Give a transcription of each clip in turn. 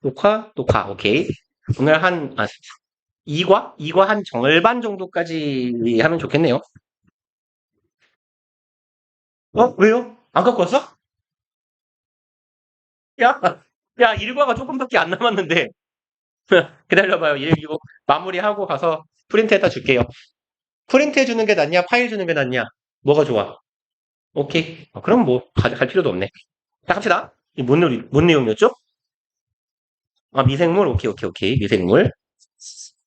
녹화. 오케이. 오늘 한, 2과 한 절반 정도까지 하면 좋겠네요. 왜요? 안 갖고 왔어? 야, 야, 1과가 조금밖에 안 남았는데. 기다려봐요. 이거 마무리하고 가서 프린트해다 줄게요. 프린트 해주는 게 낫냐? 파일 주는 게 낫냐? 뭐가 좋아? 오케이. 그럼 뭐, 갈 필요도 없네. 자, 갑시다. 뭔 내용이었죠? 미생물. 오케이. 미생물.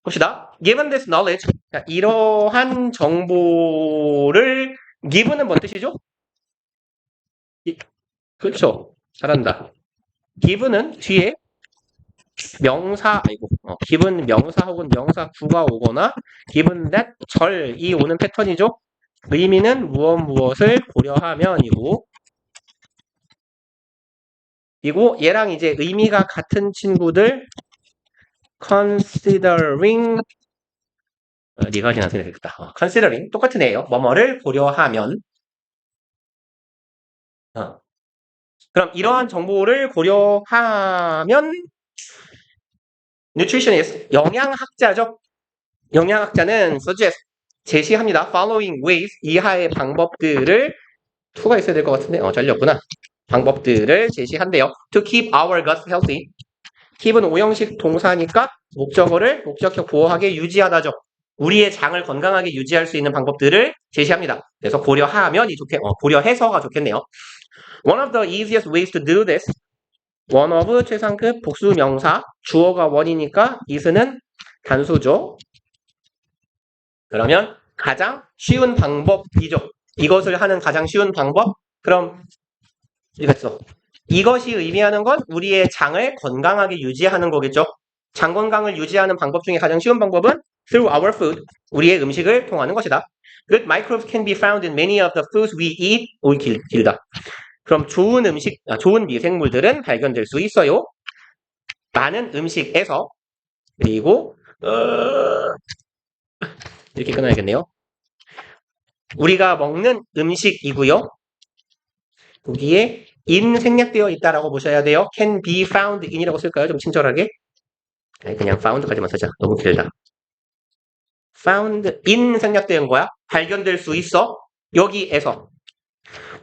봅시다. Given this knowledge. 자, 이러한 정보를, given은 뭔 뜻이죠? 그렇죠. 잘한다. given은 뒤에 given 명사 혹은 명사 구가 오거나, given that 절이 오는 패턴이죠. 의미는 무엇을 고려하면이고, 그리고 얘랑 이제 의미가 같은 친구들, considering, 네가 지나서 되겠다. considering, 똑같은 애예요. 뭐뭐를 고려하면. 어. 그럼 이러한 정보를 고려하면, nutritionist, 영양학자죠. 영양학자는 suggest, 제시합니다. following ways, 이하의 방법들을, to가 있어야 될 것 같은데, 잘렸구나. 방법들을 제시한대요. To keep our gut healthy. keep은 오형식 동사니까 목적격 보호하게 유지하다죠. 우리의 장을 건강하게 유지할 수 있는 방법들을 제시합니다. 그래서 고려하면이 고려해서가 좋겠네요. One of the easiest ways to do this. one of 최상급 복수 명사. 주어가 원이니까 is는 단수죠. 그러면 가장 쉬운 방법이죠. 이것을 하는 가장 쉬운 방법? 그럼 이거죠. 이것이 의미하는 건 우리의 장을 건강하게 유지하는 거겠죠. 장 건강을 유지하는 방법 중에 가장 쉬운 방법은 through our food, 우리의 음식을 통하는 것이다. Good microbes can be found in many of the foods we eat. 길다. 그럼 좋은 미생물들은 발견될 수 있어요. 많은 음식에서. 그리고 이렇게 끊어야겠네요. 우리가 먹는 음식이고요. 거기에 in 생략되어 있다라고 보셔야 돼요. can be found in이라고 쓸까요? 좀 친절하게. 그냥 found까지만 쓰자. 너무 길다. found in 생략된 거야. 발견될 수 있어. 여기에서.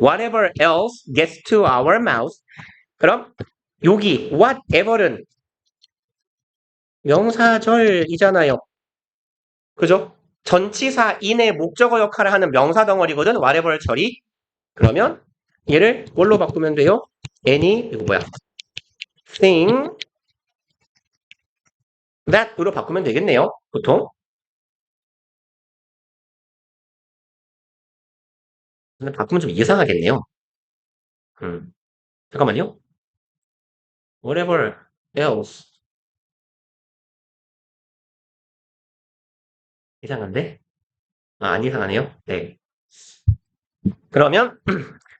whatever else gets to our mouth. 그럼 여기 whatever는 명사절이잖아요. 그죠? 전치사 in의 목적어 역할을 하는 명사 덩어리거든. whatever 절이. 그러면 얘를 뭘로 바꾸면 돼요? any thing that으로 바꾸면 되겠네요. 보통. 근데 바꾸면 좀 이상하겠네요. 잠깐만요. whatever else. 이상한데? 안 이상하네요. 네. 그러면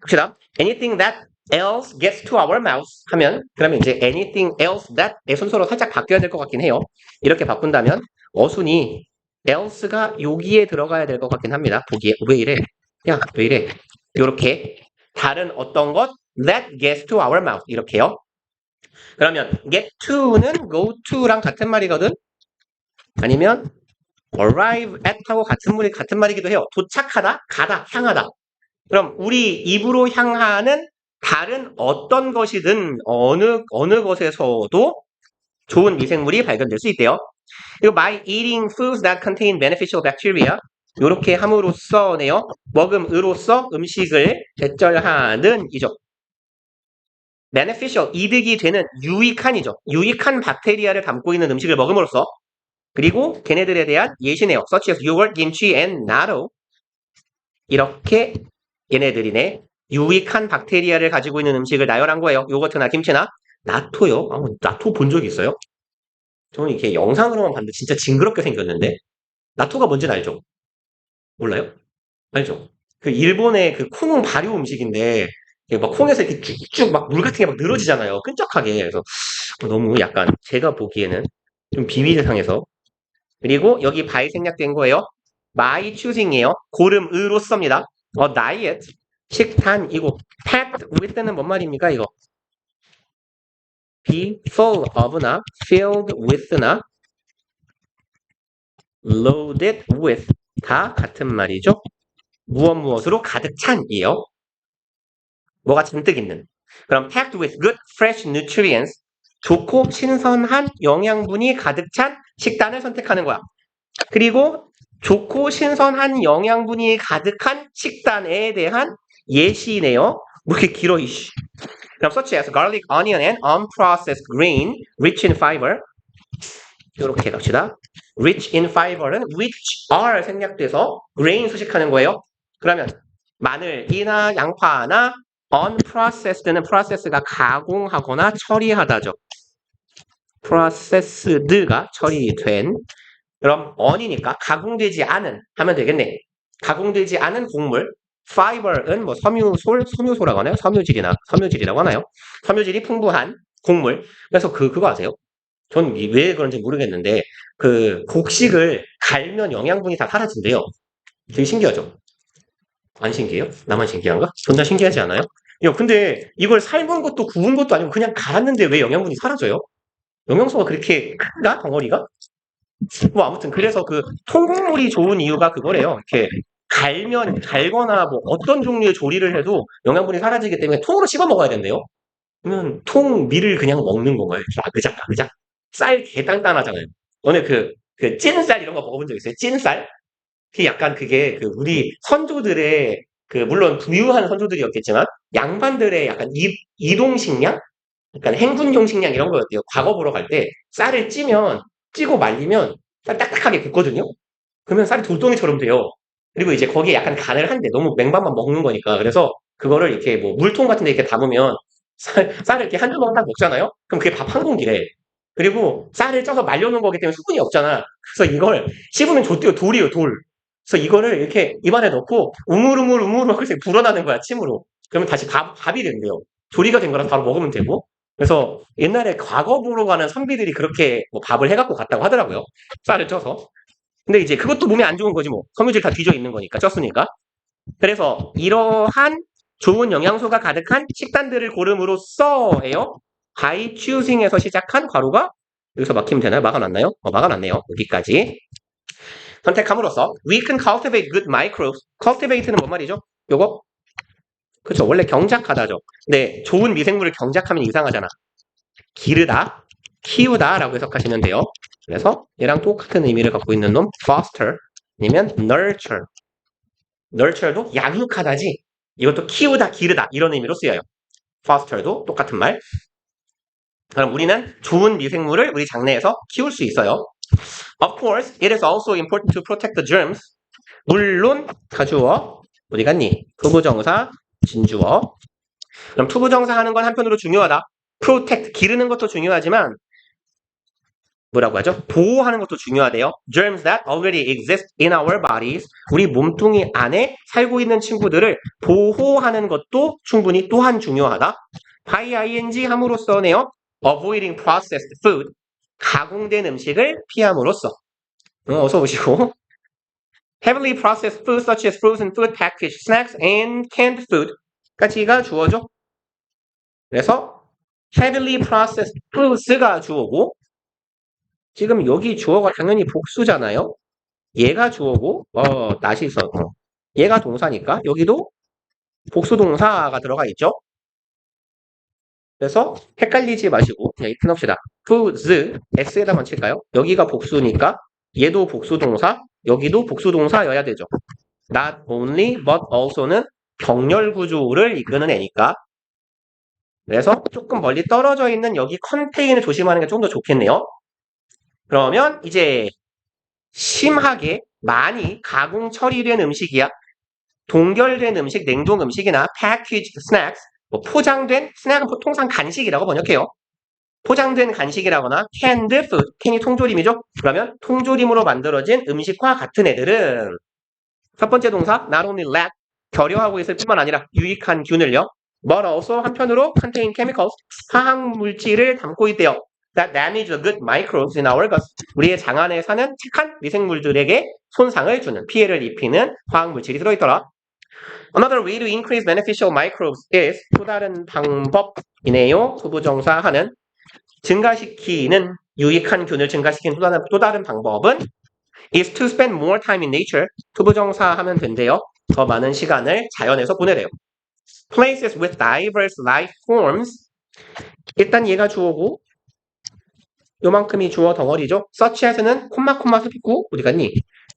봅시다. anything that else gets to our mouth 하면 그러면 이제 anything else that의 순서로 살짝 바뀌어야 될 것 같긴 해요. 이렇게 바꾼다면 어순이 else가 여기에 들어가야 될 것 같긴 합니다. 보기에 왜 이래? 야, 왜 이래? 요렇게 다른 어떤 것 that gets to our mouth 이렇게요. 그러면 get to는 go to랑 같은 말이거든. 아니면 arrive at하고 같은 말이기도 해요. 도착하다, 가다, 향하다. 그럼 우리 입으로 향하는 다른 어떤 것이든 어느 것에서도 좋은 미생물이 발견될 수 있대요. 그리고 by eating foods that contain beneficial bacteria 이렇게 함으로써네요. 먹음으로써 음식을 배절하는 이죠. beneficial 이득이 되는 유익한이죠. 유익한 박테리아를 담고 있는 음식을 먹음으로써 그리고 걔네들에 대한 예시네요. such as yogurt, kimchi, and natto 이렇게 얘네들이네. 유익한 박테리아를 가지고 있는 음식을 나열한 거예요. 요거트나 김치나 나토요. 나토 본 적 있어요? 저는 이렇게 영상으로만 봤는데 진짜 징그럽게 생겼는데 나토가 뭔지는 알죠? 몰라요? 알죠? 그 일본의 그 콩 발효 음식인데 막 콩에서 이렇게 쭉쭉 막 물 같은 게 막 늘어지잖아요. 끈적하게. 그래서 너무 약간 제가 보기에는 좀 비밀을 상해서 그리고 여기 by 생략된 거예요. my choosing이에요. 고름으로써입니다. diet 식단이고 packed with는 뭔 말입니까 이거? be full of나 filled with나 loaded with 다 같은 말이죠. 무엇으로 가득 찬이에요. 뭐가 잔뜩 있는. 그럼 packed with good fresh nutrients 좋고 신선한 영양분이 가득 찬 식단을 선택하는 거야. 그리고 좋고 신선한 영양분이 가득한 식단에 대한 예시네요. 뭐 이렇게 길어 이씨. 그럼 such as garlic, onion, and unprocessed grain rich in fiber. 이렇게 갑시다. rich in fiber는 which are 생략돼서 grain 수식하는 거예요. 그러면 마늘이나 양파나 unprocessed는 process가 가공하거나 처리하다죠. processed가 처리된. 그럼 on이니까 가공되지 않은 하면 되겠네. 가공되지 않은 곡물. fiber은 뭐 섬유소라고 하나요? 섬유질이라고 하나요? 섬유질이 풍부한 곡물. 그래서 그거 아세요? 전 왜 그런지 모르겠는데 그 곡식을 갈면 영양분이 다 사라진대요. 되게 신기하죠? 안 신기해요? 나만 신기한가? 존나 신기하지 않아요? 근데 이걸 삶은 것도 구운 것도 아니고 그냥 갈았는데 왜 영양분이 사라져요? 영양소가 그렇게 큰가? 덩어리가? 뭐 아무튼 그래서 그 통곡물이 좋은 이유가 그거래요. 이렇게 갈거나 뭐 어떤 종류의 조리를 해도 영양분이 사라지기 때문에 통으로 씹어 먹어야 된대요. 그러면 통밀을 그냥 먹는 건가요? 이렇게 아그작. 쌀 개 단단하잖아요. 오늘 그 찐쌀 이런 거 먹어본 적 있어요? 찐쌀? 그 약간 그게 그 우리 선조들의 그 물론 부유한 선조들이었겠지만 양반들의 약간 이동식량? 약간 행군용 식량 이런 거였대요. 과거 보러 갈 때 쌀을 찌고 말리면 쌀 딱딱하게 굽거든요. 그러면 쌀이 돌덩이처럼 돼요. 그리고 이제 거기에 약간 간을 한대. 너무 맹반만 먹는 거니까. 그래서 그거를 이렇게 뭐 물통 같은 데 이렇게 담으면 쌀을 이렇게 한 주먹 딱 먹잖아요? 그럼 그게 밥 한 공기래. 그리고 쌀을 쪄서 말려놓은 거기 때문에 수분이 없잖아. 그래서 이걸 씹으면 좆대요. 돌이에요, 돌. 그래서 이거를 이렇게 입안에 넣고 우물우물 그래서 불어나는 거야, 침으로. 그러면 다시 밥이 된대요. 조리가 된 거라서 바로 먹으면 되고. 그래서 옛날에 과거 보러 가는 선비들이 그렇게 뭐 밥을 해갖고 갔다고 하더라고요. 쌀을 쪄서. 근데 이제 그것도 몸에 안 좋은 거지 뭐. 섬유질 다 뒤져 있는 거니까, 쪘으니까. 그래서 이러한 좋은 영양소가 가득한 식단들을 고름으로써예요. by choosing에서 시작한 괄호가 여기서 막히면 되나요? 막아놨나요? 막아놨네요. 여기까지. 선택함으로써 we can cultivate good microbes. cultivate는 뭔 말이죠? 요거? 그쵸. 원래 경작하다죠. 근데 좋은 미생물을 경작하면 이상하잖아. 기르다, 키우다 라고 해석하시면 돼요. 그래서 얘랑 똑같은 의미를 갖고 있는 놈 foster 아니면 nurture. nurture도 양육하다지. 이것도 키우다, 기르다 이런 의미로 쓰여요. foster도 똑같은 말. 그럼 우리는 좋은 미생물을 우리 장내에서 키울 수 있어요. Of course, it is also important to protect the germs. 물론 가주어 어디 갔니? 투부정사 진주어. 그럼 투부정사 하는 건 한편으로 중요하다. protect 기르는 것도 중요하지만 뭐라고 하죠? 보호하는 것도 중요하대요. Germs that already exist in our bodies. 우리 몸뚱이 안에 살고 있는 친구들을 보호하는 것도 충분히 또한 중요하다. by ing 함으로써네요. Avoiding processed food. 가공된 음식을 피함으로써. 어서 오시고. Heavily processed food such as frozen food, packaged snacks, and canned food. 까지가 주어죠. 그래서 heavily processed foods가 주어고 지금 여기 주어가 당연히 복수잖아요. 얘가 주어고 나시서 얘가 동사니까 여기도 복수 동사가 들어가 있죠. 그래서 헷갈리지 마시고 그냥 이렇게 넣읍시다. foods s에다만 칠까요? 여기가 복수니까 얘도 복수 동사, 여기도 복수 동사여야 되죠. Not only but also는 병렬 구조를 이끄는 애니까. 그래서 조금 멀리 떨어져 있는 여기 컨테인을 조심하는 게 좀 더 좋겠네요. 그러면 이제 심하게 많이 가공 처리된 음식이야. 동결된 음식, 냉동 음식이나 packaged snacks, 뭐 포장된 스낵은 통상 간식이라고 번역해요. 포장된 간식이라거나 canned food, 캔이 통조림이죠. 그러면 통조림으로 만들어진 음식과 같은 애들은 첫 번째 동사 not only lack, 결여하고 있을 뿐만 아니라 유익한 균을요. but also 한편으로 contain chemicals, 화학 물질을 담고 있대요. that damage the good microbes in our guts. 우리의 장 안에 사는 착한 미생물들에게 손상을 주는, 피해를 입히는 화학 물질이 들어있더라. Another way to increase beneficial microbes is 또 다른 방법이네요. 투부정사 하는 증가시키는 유익한 균을 증가시키는 또 다른 방법은 is to spend more time in nature. 투부정사 하면 된대요. 더 많은 시간을 자연에서 보내래요. Places with diverse life forms. 일단 얘가 주어고 요만큼이 주어 덩어리죠. such as는 콤마 삽입구 어디 갔니?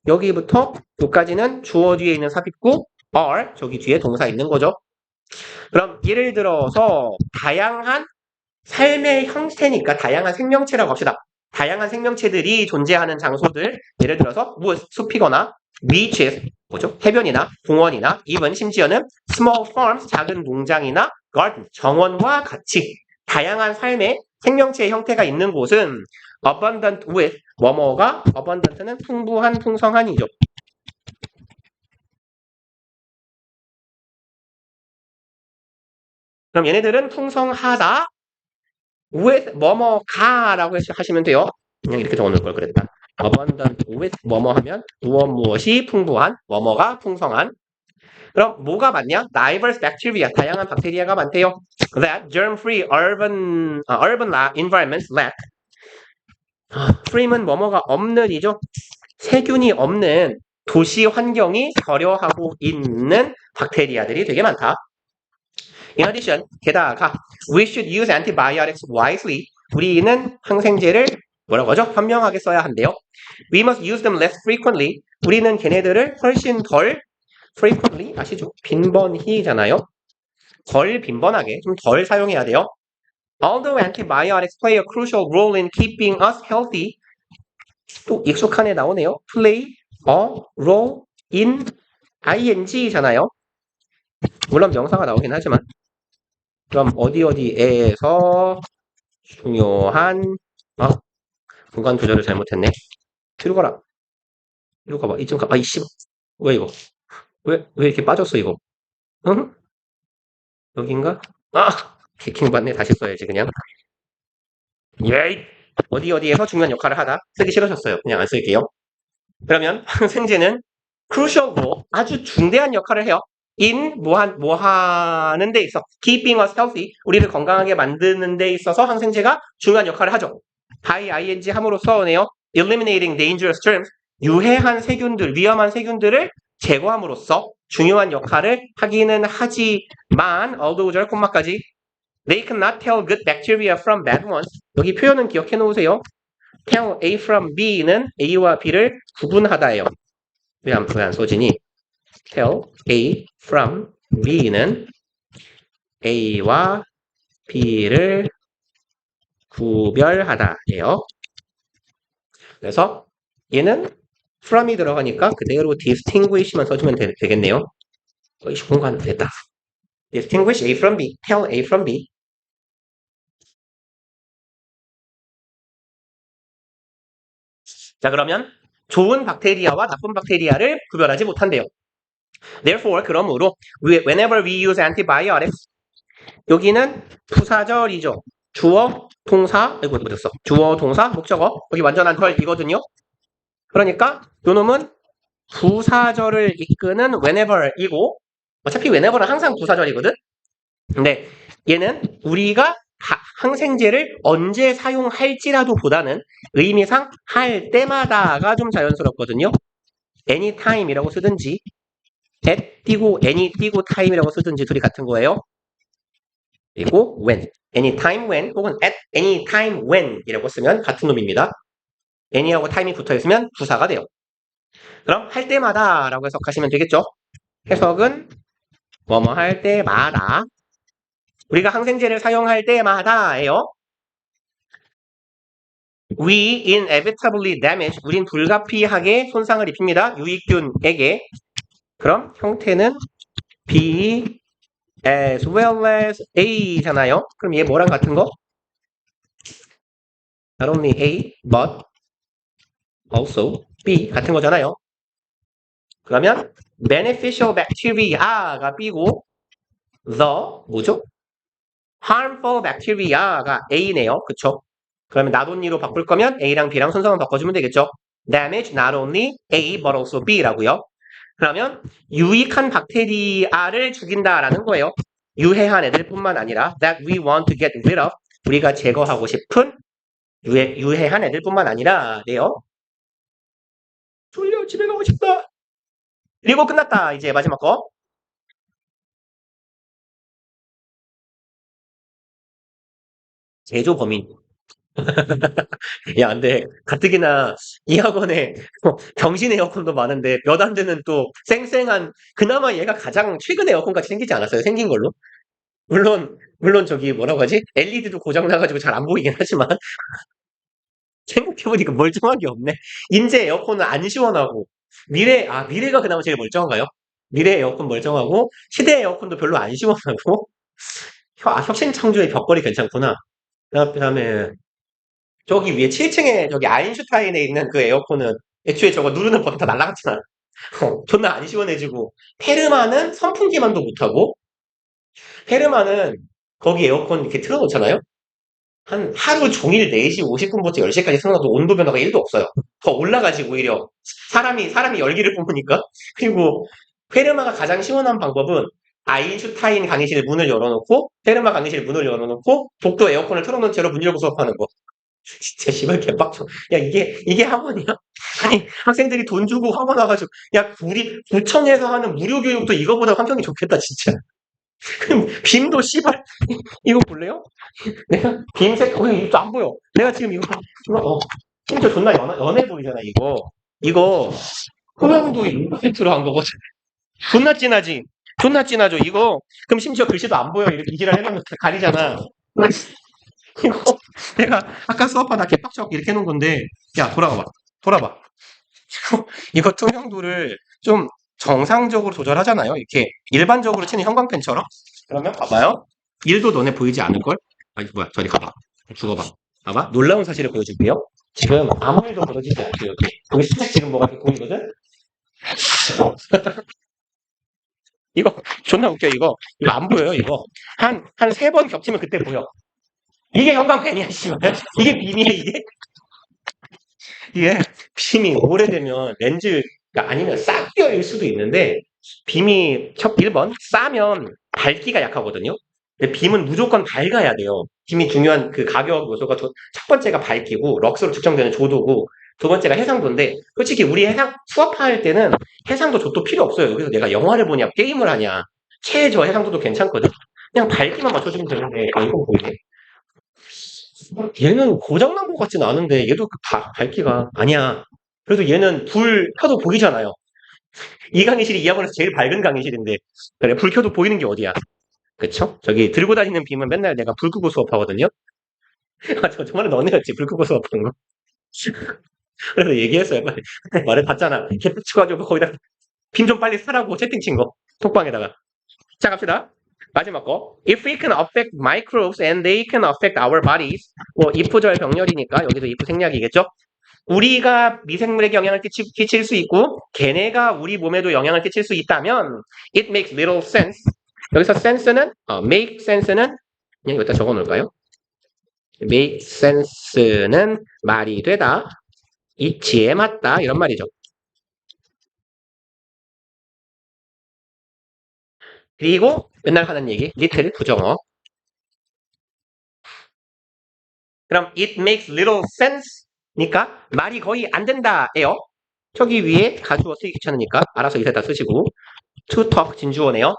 여기부터 여기까지는 주어 뒤에 있는 삽입구 are 저기 뒤에 동사 있는 거죠. 그럼 예를 들어서 다양한 삶의 형태니까 다양한 생명체라고 합시다. 다양한 생명체들이 존재하는 장소들 예를 들어서 숲이거나 beaches 뭐죠? 해변이나 공원이나 even 심지어는 small farms 작은 농장이나 garden 정원과 같이 다양한 삶의 생명체의 형태가 있는 곳은 abundant with 뭐뭐가 abundant는 풍부한 풍성한이죠. 그럼 얘네들은 풍성하다 with 뭐뭐가라고 하시면 돼요. 그냥 이렇게 적어놓을 걸 그랬다. abundant with 뭐뭐 하면 무엇이 풍부한 뭐뭐가 풍성한. 그럼 뭐가 많냐? diverse bacteria 다양한 박테리아가 많대요. that germ-free urban environments lack. free는 뭐뭐가 없는이죠. 세균이 없는 도시 환경이 결여하고 있는 박테리아들이 되게 많다. In addition, 게다가 we should use antibiotics wisely. 우리는 항생제를 뭐라고 하죠? 현명하게 써야 한대요. We must use them less frequently. 우리는 걔네들을 훨씬 덜 frequently 아시죠? 빈번히잖아요. 덜 빈번하게 좀 덜 사용해야 돼요. Although antibiotics play a crucial role in keeping us healthy. 또 익숙한 애 나오네요. play a role in ing잖아요. 물론 명사가 나오긴 하지만 그럼 어디에서 중요한 공간 조절을 잘못했네. 뒤로 가라. 이리로 가봐. 이쯤 가봐. 이씨. 왜 이거? 왜 이렇게 빠졌어 이거? 응? 여긴가? 개킹 받네. 다시 써야지 그냥. 예이. 어디에서 중요한 역할을 하다. 쓰기 싫으셨어요. 그냥 안 쓸게요. 그러면 항생제는 crucial role 아주 중대한 역할을 해요. in 뭐 하는 데 있어. keeping us healthy 우리를 건강하게 만드는 데 있어서 항생제가 중요한 역할을 하죠. by ing 함으로써 오네요. eliminating dangerous germs 유해한 세균들, 위험한 세균들을 제거함으로써 중요한 역할을 하기는 하지만 어두우절 콤마까지 they cannot tell good bacteria from bad ones 여기 표현은 기억해 놓으세요. tell A from B는 A와 B를 구분하다예요. 왜 안 써지니? tell A from B는 A와 B를 구별하다예요. 그래서 얘는 from이 들어가니까 그대로 distinguish만 써주면 되겠네요. 공간 됐다. distinguish A from B, tell A from B. 자 그러면 좋은 박테리아와 나쁜 박테리아를 구별하지 못한대요. Therefore, 그러므로 whenever we use antibiotics 여기는 부사절이죠. 주어, 동사, 이거 어딨어? 주어, 동사, 목적어 여기 완전한 절이거든요. 그러니까 요놈은 부사절을 이끄는 whenever이고 어차피 whenever는 항상 부사절이거든. 근데 얘는 우리가 항생제를 언제 사용할지라도 보다는 의미상 할 때마다가 좀 자연스럽거든요. anytime이라고 쓰든지 at 띄고 any 띄고 time이라고 쓰든지 둘이 같은 거예요. 그리고 when, anytime when 혹은 at any time when 이라고 쓰면 같은 놈입니다. any하고 time이 붙어 있으면 부사가 돼요. 그럼 할 때마다 라고 해석하시면 되겠죠. 해석은 뭐뭐 할 때마다 우리가 항생제를 사용할 때마다예요. We inevitably damage 우린 불가피하게 손상을 입힙니다. 유익균에게. 그럼 형태는 B as well as A잖아요. 그럼 얘 뭐랑 같은 거? Not only A, but also B 같은 거잖아요. 그러면 beneficial bacteria가 B고 the 뭐죠? harmful bacteria가 A네요. 그쵸? 그러면 not only로 바꿀 거면 A랑 B랑 순서만 바꿔주면 되겠죠? damage not only A but also B라고요. 그러면 유익한 박테리아를 죽인다라는 거예요. 유해한 애들뿐만 아니라 that we want to get rid of 우리가 제거하고 싶은 유해한 애들뿐만 아니라 네요. 졸려 집에 가고 싶다. 그리고 끝났다. 이제 마지막 거. 제조 범인. 야, 근데 가뜩이나 이 학원에 병신 에어컨도 많은데 몇 안 되는 또 쌩쌩한 그나마 얘가 가장 최근 에어컨 같이 생기지 않았어요? 생긴 걸로? 물론 저기 뭐라고 하지? LED도 고장 나가지고 잘 안 보이긴 하지만 생각해보니까 멀쩡한 게 없네. 인제 에어컨은 안 시원하고 미래가 그나마 제일 멀쩡한가요? 미래 에어컨 멀쩡하고 시대 에어컨도 별로 안 시원하고 혁신창조의 벽걸이 괜찮구나. 그다음에 저기 위에 7층에 저기 아인슈타인에 있는 그 에어컨은 애초에 저거 누르는 버튼 다 날라갔잖아. 존나 안 시원해지고 페르마는 선풍기만도 못하고 페르마는 거기 에어컨 이렇게 틀어놓잖아요. 한 하루 종일 4시 50분부터 10시까지 틀어놔도 온도 변화가 1도 없어요. 더 올라가지 오히려 사람이 열기를 뿜으니까. 그리고 페르마가 가장 시원한 방법은 아인슈타인 강의실 문을 열어놓고 페르마 강의실 문을 열어놓고 복도 에어컨을 틀어놓은 채로 문 열고 수업하는 거. 진짜 씨발 개빡쳐. 야 이게 학원이야? 아니 학생들이 돈 주고 학원 와가지고 야 우리 구청에서 하는 무료 교육도 이거보다 환경이 좋겠다 진짜. 그럼 빔도 씨발 이거 볼래요? 내가 빔색 이거 안 보여. 내가 지금 심지어 존나 연해 보이잖아 이거 소형도 인터넷으로 한 거거든. 존나 진하지. 존나 진하죠 이거. 그럼 심지어 글씨도 안 보여. 이렇게 이지랄 해놓으면 가리잖아. 이거 내가 아까 수업하다 개빡쳐갖고 이렇게 해놓은 건데 야 돌아봐. 이거 투명도를 좀 정상적으로 조절하잖아요. 이렇게 일반적으로 치는 형광펜처럼. 그러면 봐봐요. 1도 너네 보이지 않을걸? 아니 뭐야 저리 가봐. 죽어봐. 봐봐. 놀라운 사실을 보여줄게요. 지금 아무 일도 벌어지지 않죠. 여기 살짝 지금 뭐가 이렇게 보이거든? 이거 존나 웃겨 이거 안 보여요 이거 한 3번 겹치면 그때 보여. 이게 형광펜이야 씨발. 이게 빔이야 이게 빔이 오래되면 렌즈가 아니면 싹 껴일 수도 있는데 빔이 1번 싸면 밝기가 약하거든요. 근데 빔은 무조건 밝아야 돼요. 빔이 중요한 그 가격 요소가 첫 번째가 밝기고 럭스로 측정되는 조도고 두 번째가 해상도인데 솔직히 우리 수업할 때는 해상도 조도 필요 없어요. 여기서 내가 영화를 보냐 게임을 하냐 최저 해상도도 괜찮거든. 그냥 밝기만 맞춰주면 되는데 이거 보이네. 얘는 고장난 것 같진 않은데 얘도 그 밝기가 아니야. 그래도 얘는 불 켜도 보이잖아요. 이 강의실이 이 학원에서 제일 밝은 강의실인데 그래 불 켜도 보이는 게 어디야? 그쵸? 저기 들고 다니는 빔은 맨날 내가 불 끄고 수업하거든요. 저번에 너네였지 불 끄고 수업하는 거. 그래서 얘기했어요. 빨리 말해봤잖아. 개빡쳐가지고 거기다 빔 좀 빨리 사라고 채팅 친 거. 톡방에다가. 자 갑시다. 마지막 거. If we can affect microbes and they can affect our bodies. 뭐 if절 병렬이니까 여기도 if 생략이겠죠? 우리가 미생물에게 영향을 끼칠 수 있고 걔네가 우리 몸에도 영향을 끼칠 수 있다면 it makes little sense. 여기서 sense는 make sense는 그냥 여기다 적어 놓을까요? make sense는 말이 되다. 이치에 맞다. 이런 말이죠. 그리고 맨날 하는 얘기 little 부정어. 그럼 it makes little sense 니까 말이 거의 안 된다예요. 저기 위에 가주어 쓰기 귀찮으니까 알아서 이세다 쓰시고 to talk 진주어네요.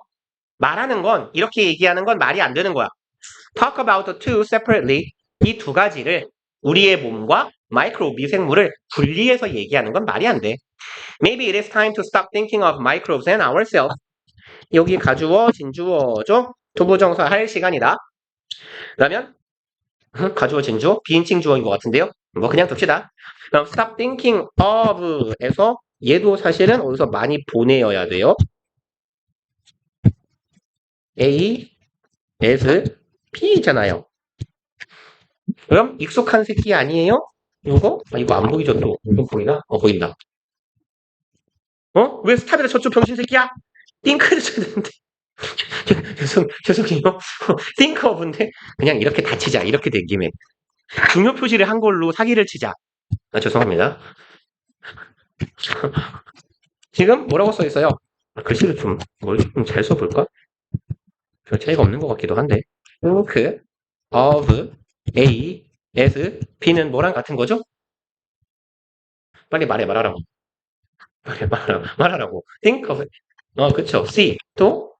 말하는 건 이렇게 얘기하는 건 말이 안 되는 거야. Talk about the two separately. 이 두 가지를 우리의 몸과 마이크로 미생물을 분리해서 얘기하는 건 말이 안 돼. Maybe it is time to stop thinking of microbes and ourselves. 여기 가주어 진주어죠. 투부정사 할 시간이다. 그러면 가주어 진주어 비인칭 주어인 것 같은데요. 뭐 그냥 둡시다. 그럼 stop thinking of에서 얘도 사실은 어디서 많이 보내어야 돼요. A, S, P잖아요. 그럼 익숙한 새끼 아니에요? 이거? 이거 안 보이죠 또. 이거 보이나? 보인다. 왜 스탑에다 저쪽 병신 새끼야? 띵크를 쳐야 되는데. 죄송해요. think of인데 그냥 이렇게 다치자. 이렇게 된 김에. 중요 표시를 한 걸로 사기를 치자. 죄송합니다. 지금 뭐라고 써 있어요? 글씨를 좀 잘 써볼까? 별 차이가 없는 것 같기도 한데. think of A, S, B는 뭐랑 같은 거죠? 빨리 말하라고. 빨리 말하라고. Think of, 그쵸. C, 또,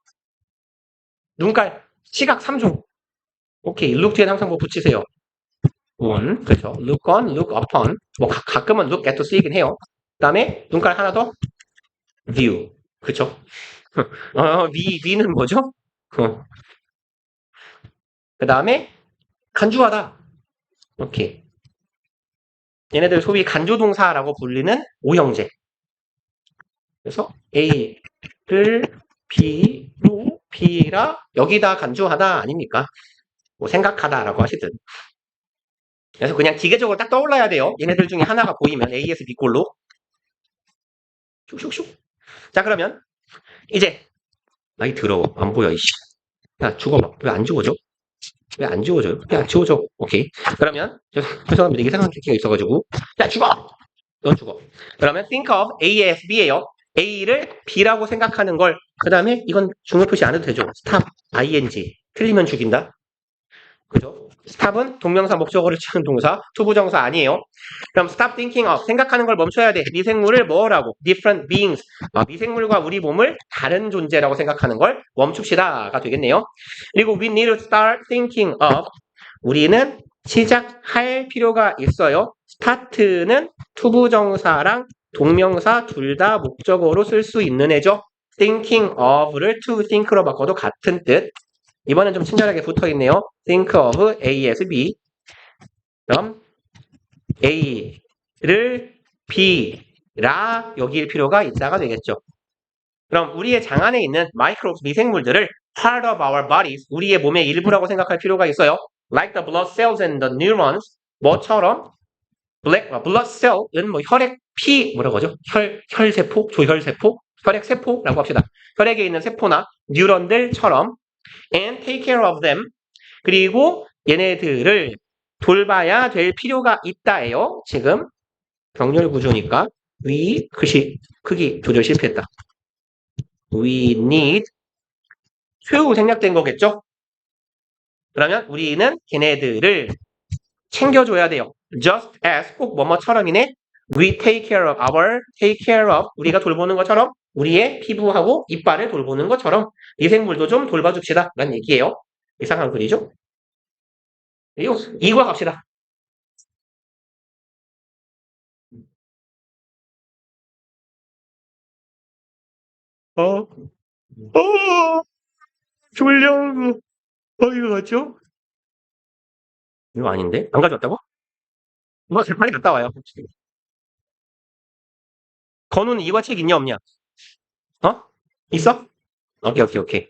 눈깔, 시각 3종. 오케이. look 뒤에 항상 뭐 붙이세요. on, 그쵸. look on, look upon. 뭐, 가끔은 look at to see긴 해요. 그 다음에, 눈깔 하나 더, view. 그쵸. V는 뭐죠? 그 다음에, 간주하다. 오케이. 얘네들 소위 간주동사라고 불리는 오형제. 그래서 A를 B로 B라 여기다 간주하다 아닙니까? 뭐 생각하다라고 하시든. 그래서 그냥 기계적으로 딱 떠올라야 돼요. 얘네들 중에 하나가 보이면 AS B꼴로 슉슉슉. 자 그러면 이제 아이 더러워 안 보여 이씨. 야 죽어봐. 왜 안 죽어져? 왜 안 지워져요? 야 지워져. 오케이. 그러면 죄송합니다. 이게 생각한 기가 있어가지고 야 죽어. 넌 죽어. 그러면 think of A as B예요. A를 B라고 생각하는 걸. 그 다음에 이건 중요 표시 안 해도 되죠. stop, ing. 틀리면 죽인다. 그죠? stop은 동명사 목적어를 치는 동사, 투부정사 아니에요. 그럼 stop thinking of. 생각하는 걸 멈춰야 돼. 미생물을 뭐라고? different beings. 미생물과 우리 몸을 다른 존재라고 생각하는 걸 멈춥시다가 되겠네요. 그리고 we need to start thinking of. 우리는 시작할 필요가 있어요. start는 투부정사랑 동명사 둘 다 목적어로 쓸 수 있는 애죠. thinking of를 to think로 바꿔도 같은 뜻. 이번엔 좀 친절하게 붙어있네요. think of A as B. 그럼 A를 B라 여길 필요가 있다가 되겠죠. 그럼 우리의 장 안에 있는 마이크로 미생물들을 part of our bodies, 우리의 몸의 일부라고 생각할 필요가 있어요. Like the blood cells and the neurons. 뭐처럼? blood cell은 뭐 혈액 피 뭐라고 하죠? 혈세포, 조혈세포, 혈액세포라고 합시다. 혈액에 있는 세포나 뉴런들처럼 and take care of them. 그리고 얘네들을 돌봐야 될 필요가 있다예요. 지금 병렬 구조니까 we 크기 조절 실패했다. We need to 생략된 거겠죠? 그러면 우리는 걔네들을 챙겨줘야 돼요. Just as 꼭 뭐뭐처럼이네. We take care of take care of 우리가 돌보는 것처럼 우리의 피부하고 이빨을 돌보는 것처럼 미생물도 좀 돌봐줍시다 라는 얘기예요. 이상한 글이죠? 이거 갑시다. 어, 졸려. 이거 맞죠? 이거 아닌데? 안 가져왔다고? 뭐, 빨리 갔다 와요. 건우는 이과 책 있냐, 없냐? 어? 있어? 오케이.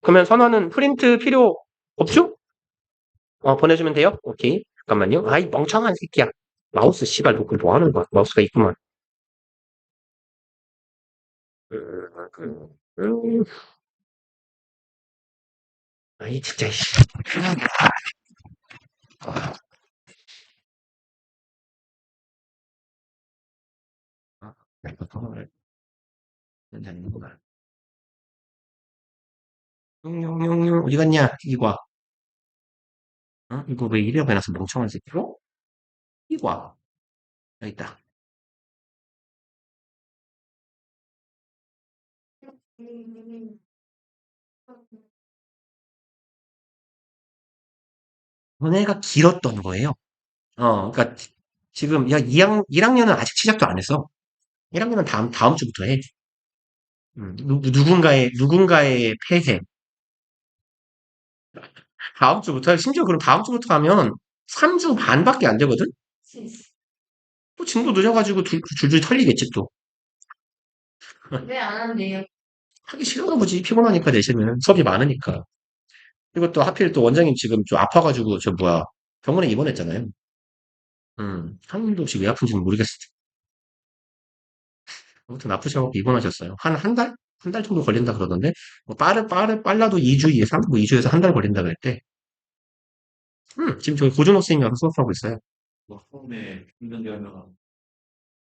그러면 선언은 프린트 필요 없죠? 보내주면 돼요? 오케이. 잠깐만요. 아이, 멍청한 새끼야. 마우스, 씨발, 놓고 뭐 하는 거야? 마우스가 있구만. 음, 아이, 진짜, 씨. 아, 이거 통화를 된다는구나. 어디 갔냐? 이과. 이거 왜 이래 해놨어? 멍청한 새끼로? 이과. 여기 있다. 전해가 길었던 거예요. 그러니까 지금 야 1학년은 아직 시작도 안 했어. 1학년은 다음 주부터 해. 누군가의 폐해. 다음 주부터 심지어 그럼 다음 주부터 하면 3주 반밖에 안 되거든. 또 진도 늦어가지고 줄줄 털리겠지 또. 왜 안 한대요? 하기 싫은가 보지. 피곤하니까 내시면 수업이 많으니까. 그리고 또 하필 또 원장님 지금 좀 아파가지고 저 뭐야 병원에 입원했잖아요. 한 일도 없이 왜 아픈지는 모르겠어. 아무튼 아프셔서 입원하셨어요. 한 달? 한 달 정도 걸린다 그러던데, 뭐 빨라도 2주 이상, 뭐 2주에서 한 달 걸린다 그랬대. 지금 저희 고등학생이 와서 수업하고 있어요. 뭐 처음에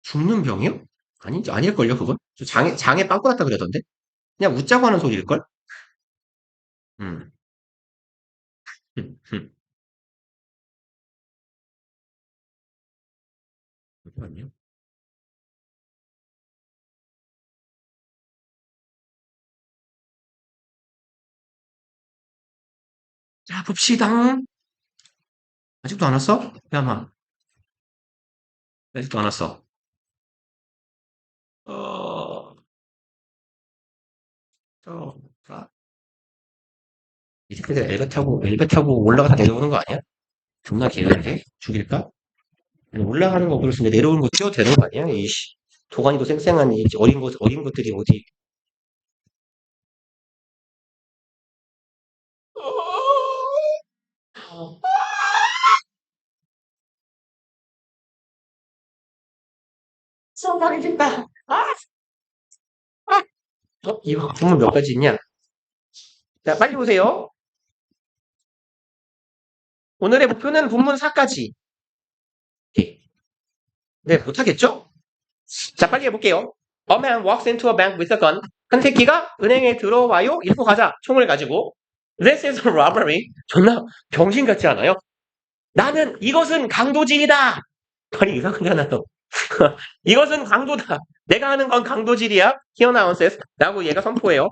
죽는 병이요? 아닐걸요, 그건? 장에 빵꾸 났다 그러던데? 그냥 웃자고 하는 소리일걸? 음, 음, 음. 잠깐만요. 자, 봅시다. 아직도 안 왔어? 야마. 아직도 안 왔어. 어, 자, 이 새끼들 엘베 타고 올라가다 내려오는 거 아니야? 존나 게으른데? 죽일까? 올라가는 거 그렇습니다. 내려오는 거 뛰어도 되는 거 아니야? 이씨. 도가니도 쌩쌩한 이 어린 것들이 어디. 수업하기 싫다. 이거 부문 몇 가지 있냐? 자, 빨리 보세요. 오늘의 목표는 본문 4까지. 네, 못하겠죠? 자, 빨리 해볼게요. A man walks into a bank with a gun. 한 새끼가 은행에 들어와요. 읽고 가자. 총을 가지고. This is a robbery. 존나 병신 같지 않아요? 나는 이것은 강도질이다. 아니 이상하잖아요. 이것은 강도다. 내가 하는 건 강도질이야. He announces. 라고 얘가 선포해요.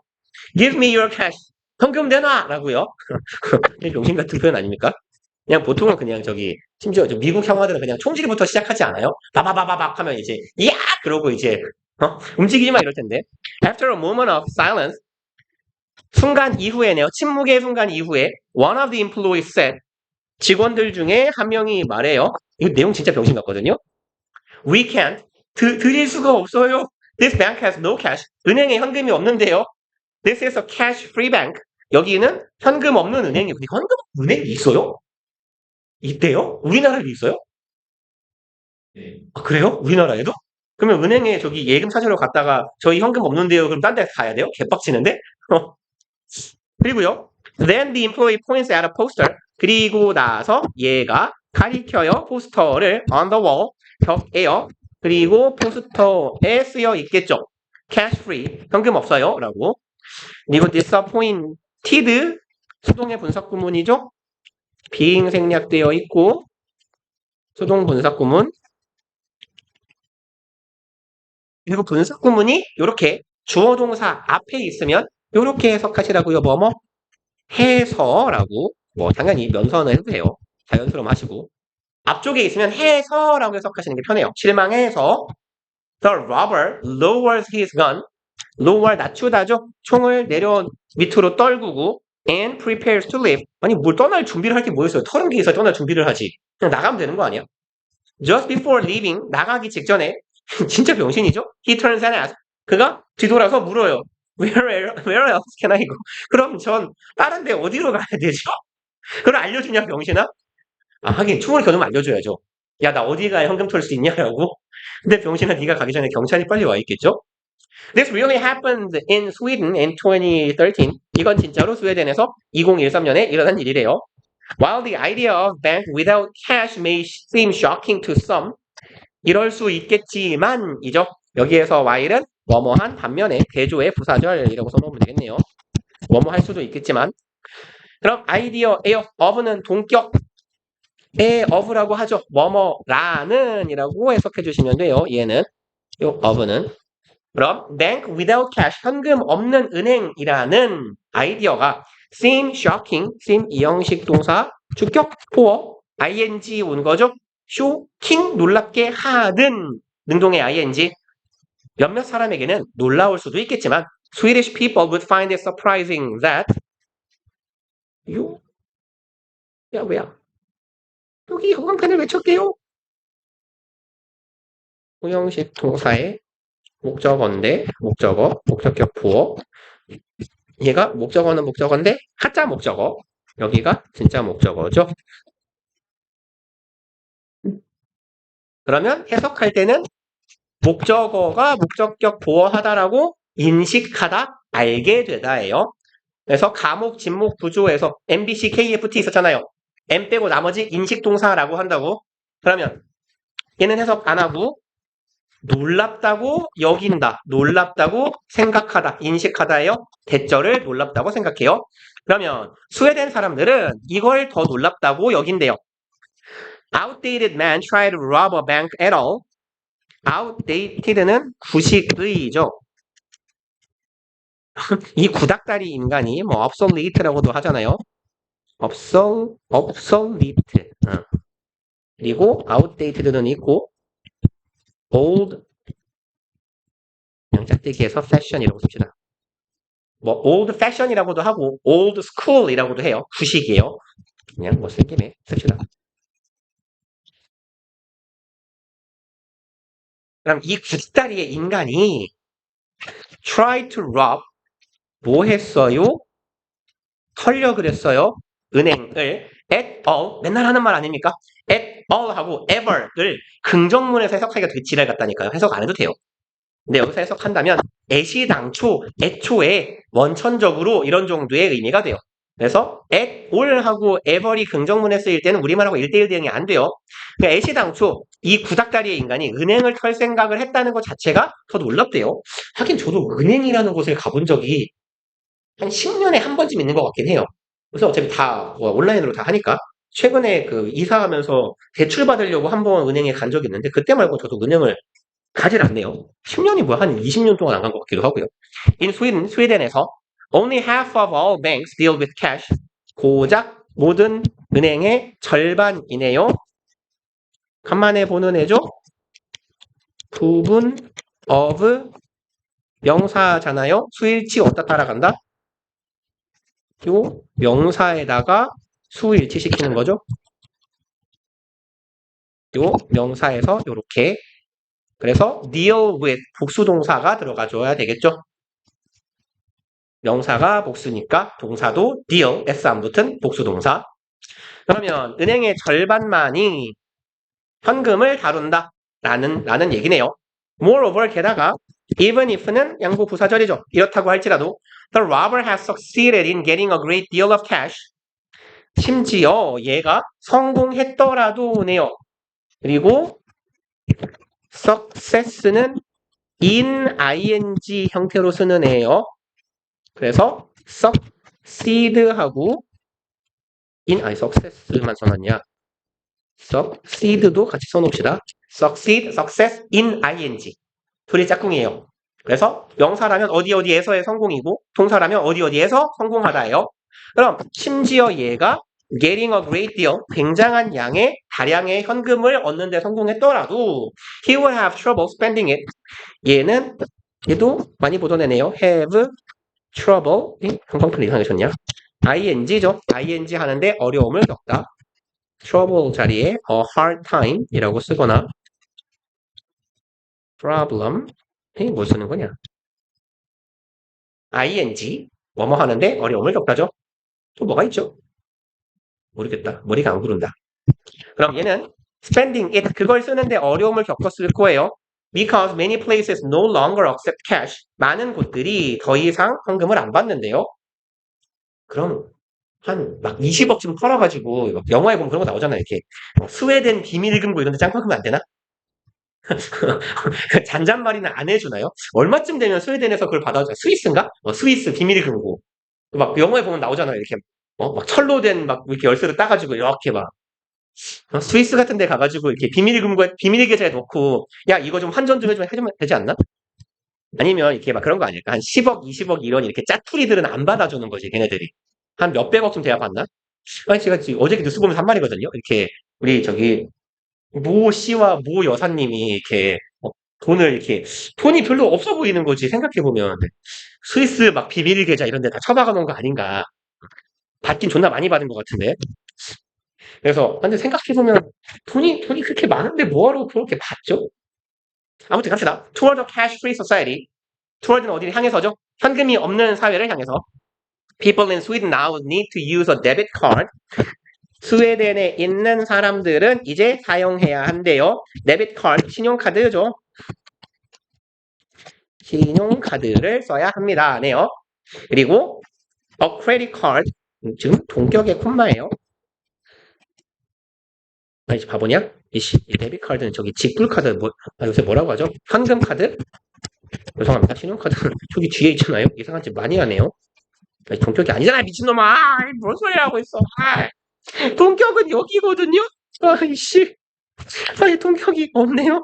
Give me your cash. 현금 내놔. 라고요. 이 병신 같은 표현 아닙니까? 그냥 보통은 그냥 심지어 미국 형아들은 그냥 총질부터 시작하지 않아요? 바바바바박 하면 이제, 이야! 그러고 이제, 움직이지 마 이럴 텐데. After a moment of silence, 순간 이후에네요. 침묵의 순간 이후에, one of the employees said, 직원들 중에 한 명이 말해요. 이거 내용 진짜 병신 같거든요. We can't. 드릴 수가 없어요. This bank has no cash. 은행에 현금이 없는데요. This is a cash-free bank. 여기는 현금 없는 은행이에요. 근데 현금 없는 은행이 있어요? 있대요? 우리나라에도 있어요? 네. 아, 그래요? 우리나라에도? 그러면 은행에 예금 찾으러 갔다가 저희 현금 없는데요. 그럼 딴 데 가야 돼요? 개빡치는데? 그리고요. Then the employee points at a poster. 그리고 나서 얘가 가리켜요. 포스터를 on the wall. 벽에요. 그리고 포스터에 쓰여 있겠죠. cash free. 현금 없어요. 라고. 그리고 disappointed. 수동의 분석 구문이죠. being 생략되어 있고 수동 분석 구문. 그리고 분석 구문이 이렇게 주어 동사 앞에 있으면 이렇게 해석하시라고요. 뭐뭐 해서라고 당연히 면선을 해도 돼요. 자연스러움 하시고 앞쪽에 있으면 해서라고 해석하시는 게 편해요. 실망해서 the robber lowers his gun. lower 낮추다죠. 총을 내려 밑으로 떨구고 and prepares to leave. 아니 뭘 떠날 준비를 할 게 뭐 있어요. 털은 게 있어야 떠날 준비를 하지. 그냥 나가면 되는 거 아니야? Just before leaving 나가기 직전에 진짜 병신이죠? He turns and asks. 그가 뒤돌아서 물어요. Where else can I go? 그럼 전 다른 데 어디로 가야 되죠? 그걸 알려주냐 병신아? 아 하긴 총을 겨누면 알려줘야죠. 야 나 어디 가야 현금 털 수 있냐라고? 근데 병신아 네가 가기 전에 경찰이 빨리 와 있겠죠? This really happened in Sweden in 2013. 이건 진짜로 스웨덴에서 2013년에 일어난 일이래요. While the idea of bank without cash may seem shocking to some, 이럴 수 있겠지만이죠. 여기에서 while은 뭐뭐한 반면에 대조의 부사절이라고 써놓으면 되겠네요. 뭐뭐 할 수도 있겠지만 그럼 idea의 of는 동격의 of라고 하죠. 뭐뭐라는 이라고 해석해 주시면 돼요. 얘는 이 of는 그럼 bank without cash 현금 없는 은행이라는 아이디어가 seem shocking seem 이형식 동사 주격 포어 ing 온 거죠. shocking 놀랍게 하든 능동의 ing 몇몇 사람에게는 놀라울 수도 있겠지만 Swedish people would find it surprising that 야 뭐야 여기 허강판을 외쳤게요. 호형식 동사의 목적어인데 목적어 목적격 부어 얘가 목적어는 목적어인데 하자 목적어 여기가 진짜 목적어죠. 그러면 해석할 때는 목적어가 목적격 보어하다라고 인식하다 알게 되다예요. 그래서 가목 진목 구조에서 MBC KFT 있었잖아요. M 빼고 나머지 인식동사라고 한다고. 그러면 얘는 해석 안 하고 놀랍다고 여긴다. 놀랍다고 생각하다. 인식하다예요. 대절을 놀랍다고 생각해요. 그러면 스웨덴 사람들은 이걸 더 놀랍다고 여긴대요. Outdated man tried to rob a bank at all. outdated는 구식의죠. 이 구닥다리 인간이 뭐 obsolete라고도 하잖아요. obsolete. 그리고 outdated는 있고 old 그냥 짝대기에서 fashion이라고 씁시다. 뭐 old fashion이라고도 하고 old school이라고도 해요. 구식이에요. 그냥 뭐 쓸 김에 씁시다. 그럼 이 구닥다리의 인간이 try to rob 뭐 했어요? 털려 그랬어요. 은행을 at all 맨날 하는 말 아닙니까? at all 하고 ever를 긍정문에서 해석하기가 되게 지랄 같다니까요. 해석 안 해도 돼요. 근데 여기서 해석한다면 애시당초, 애초에 원천적으로 이런 정도의 의미가 돼요. 그래서 at all하고 ever이 긍정문에 쓰일 때는 우리말하고 1대1 대응이 안 돼요. 그러니까 애시당초 이 구닥다리의 인간이 은행을 털 생각을 했다는 것 자체가 더 놀랍대요. 하긴 저도 은행이라는 곳에 가본 적이 한 10년에 한 번쯤 있는 것 같긴 해요. 그래서 어차피 다 온라인으로 다 하니까 최근에 그 이사하면서 대출 받으려고 한 번 은행에 간 적이 있는데 그때 말고 저도 은행을 가질 않네요. 10년이 뭐야 한 20년 동안 안 간 것 같기도 하고요. In Sweden, 스웨덴에서 only half of all banks deal with cash. 고작 모든 은행의 절반이네요. 간만에 보는 애죠. 부분 of 명사잖아요. 수일치 어디다 따라간다? 요 명사에다가 수일치 시키는 거죠. 요 명사에서 요렇게 그래서 deal with 복수동사가 들어가줘야 되겠죠. 명사가 복수니까 동사도 deal, s 안 붙은 복수동사. 그러면 은행의 절반만이 현금을 다룬다 라는 얘기네요. Moreover, 게다가 even if는 양보 부사절이죠. 이렇다고 할지라도 the robber has succeeded in getting a great deal of cash. 심지어 얘가 성공했더라도네요. 그리고 success는 in ing 형태로 쓰는 애예요. 그래서 succeed하고 success만 써놨냐? succeed도 같이 써놓읍시다. succeed, success, in ing. 둘이 짝꿍이에요. 그래서 명사라면 어디어디에서의 성공이고 동사라면 어디어디에서 성공하다예요. 그럼 심지어 얘가 getting a great deal, 굉장한 양의 다량의 현금을 얻는 데 성공했더라도 he will have trouble spending it. 얘도 많이 보던 애네요. have trouble, 형광펜 이상하게 쳤냐? ing죠. ing 하는데 어려움을 겪다. trouble 자리에 a hard time 이라고 쓰거나 problem, 뭘 쓰는 거냐? ing, 뭐뭐 하는데 어려움을 겪다죠. 또 뭐가 있죠? 모르겠다. 머리가 안 구른다. 그럼 얘는 spending it, 그걸 쓰는데 어려움을 겪었을 거예요. Because many places no longer accept cash. 많은 곳들이 더 이상 현금을 안 받는데요. 그럼 한 막 20억쯤 털어가지고 영화에 보면 그런 거 나오잖아요. 이렇게 스웨덴 비밀금고 이런 데 짱박으면 안 되나? 잔잔말이는 안 해주나요? 얼마쯤 되면 스웨덴에서 그걸 받아줘? 스위스인가? 스위스 비밀금고. 막 영화에 보면 나오잖아요. 이렇게 막 철로 된 막 이렇게 열쇠를 따가지고 이렇게 막 스위스 같은 데 가가지고 이렇게 비밀 계좌에 넣고 야 이거 좀 환전 좀 해주면 되지 않나? 아니면 이렇게 막 그런 거 아닐까? 한 10억, 20억 이런 이렇게 짜투리들은 안 받아주는 거지 걔네들이. 한 몇백억쯤 돼야 받나? 아니 제가 지금 어저께 뉴스 보면서 한 말이거든요. 이렇게 우리 저기 모 씨와 모 여사님이 이렇게 돈을 이렇게 돈이 별로 없어 보이는 거지 생각해 보면 스위스 막 비밀 계좌 이런 데 다 처박아 놓은 거 아닌가? 받긴 존나 많이 받은 것 같은데. 그래서 근데 생각해 보면 돈이 그렇게 많은데 뭐하러 그렇게 받죠? 아무튼 갑시다. Toward a cash-free society. Toward는 어디를 향해서죠? 현금이 없는 사회를 향해서. People in Sweden now need to use a debit card. 스웨덴에 있는 사람들은 이제 사용해야 한대요. 데빗 카드, 신용카드죠. 신용카드를 써야 합니다. 네요. 그리고 a credit card, 지금 동격의 콤마예요. 아니 바보냐? 이 데빗 카드는 저기 직불 카드 요새 뭐라고 하죠? 현금 카드? 죄송합니다. 신용카드 저기 뒤에 있잖아요. 이상한 짓 많이 하네요. 아니, 동격이 아니잖아 미친놈아. 뭔 소리 하고 있어. 동격은 여기거든요. 아이씨. 아니 동격이 없네요.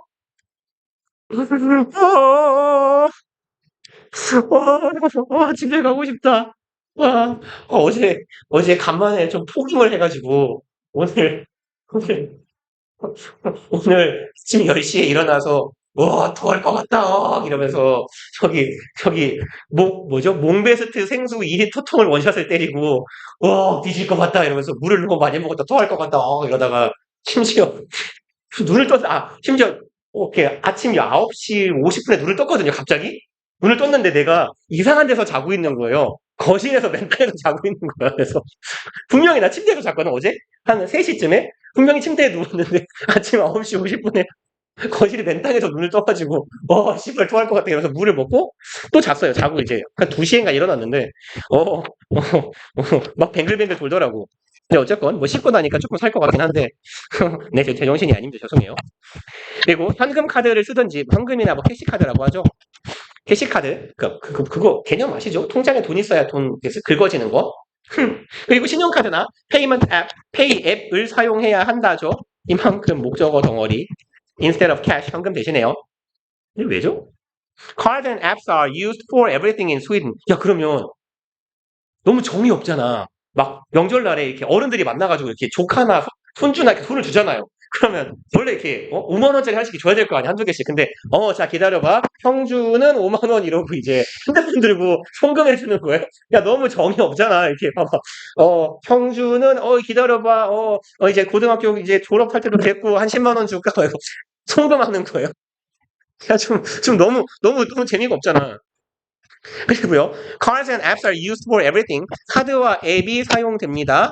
어, 집에 가고 싶다. 와, 어제 간만에 좀 폭음을 해가지고, 오늘, 오늘, 오늘 아침 10시에 일어나서, 와, 더 할 것 같다. 이러면서, 저기, 뭐죠? 몽베스트 생수 2리터 통을 원샷을 때리고, 와, 뒤질 것 같다. 이러면서 물을 너무 많이 먹었다. 더 할 것 같다. 이러다가, 심지어, 눈을 심지어, 이렇게 아침 9시 50분에 눈을 떴거든요, 갑자기. 눈을 떴는데 내가 이상한 데서 자고 있는 거예요. 거실에서 맨칸에서 자고 있는 거야. 그래서 분명히 나 침대에서 잤거든, 어제? 한 3시쯤에? 분명히 침대에 누웠는데 아침 9시 50분에 거실이 맨땅에서 눈을 떠가지고 씨발 토할 것 같아 이러면서 물을 먹고 또 잤어요. 자고 이제 한 2시인가 일어났는데 막 뱅글뱅글 돌더라고. 근데 어쨌건 뭐 씻고 나니까 조금 살 것 같긴 한데 네, 제 정신이 아닙니다. 죄송해요. 그리고 현금 카드를 쓰든지 현금이나 뭐 캐시카드라고 하죠. 캐시카드 그거 개념 아시죠? 통장에 돈 있어야 돈 긁어지는 거. 그리고 신용카드나 페이먼트 앱, 페이 앱을 사용해야 한다죠. 이만큼 목적어 덩어리. Instead of cash, 현금 대신에요. 이게 왜죠? Cards and apps are used for everything in Sweden. 야, 그러면 너무 정이 없잖아. 막 명절날에 이렇게 어른들이 만나가지고 이렇게 조카나 손주나 이렇게 돈을 주잖아요. 그러면 원래 이렇게 5만 원짜리 하나씩 줘야 될 거 아니야, 한두 개씩. 근데 자 기다려봐. 형주는 5만 원 이러고 이제 핸드폰 들고 송금해 주는 거예요. 야, 너무 정이 없잖아. 이렇게 봐봐. 형주는 기다려봐. 이제 고등학교 이제 졸업할 때도 됐고 한 10만 원 줄까? 이거 송금하는 거예요. 야, 좀 너무 재미가 없잖아. 그리고요, cards and apps are used for everything. 카드와 앱이 사용됩니다.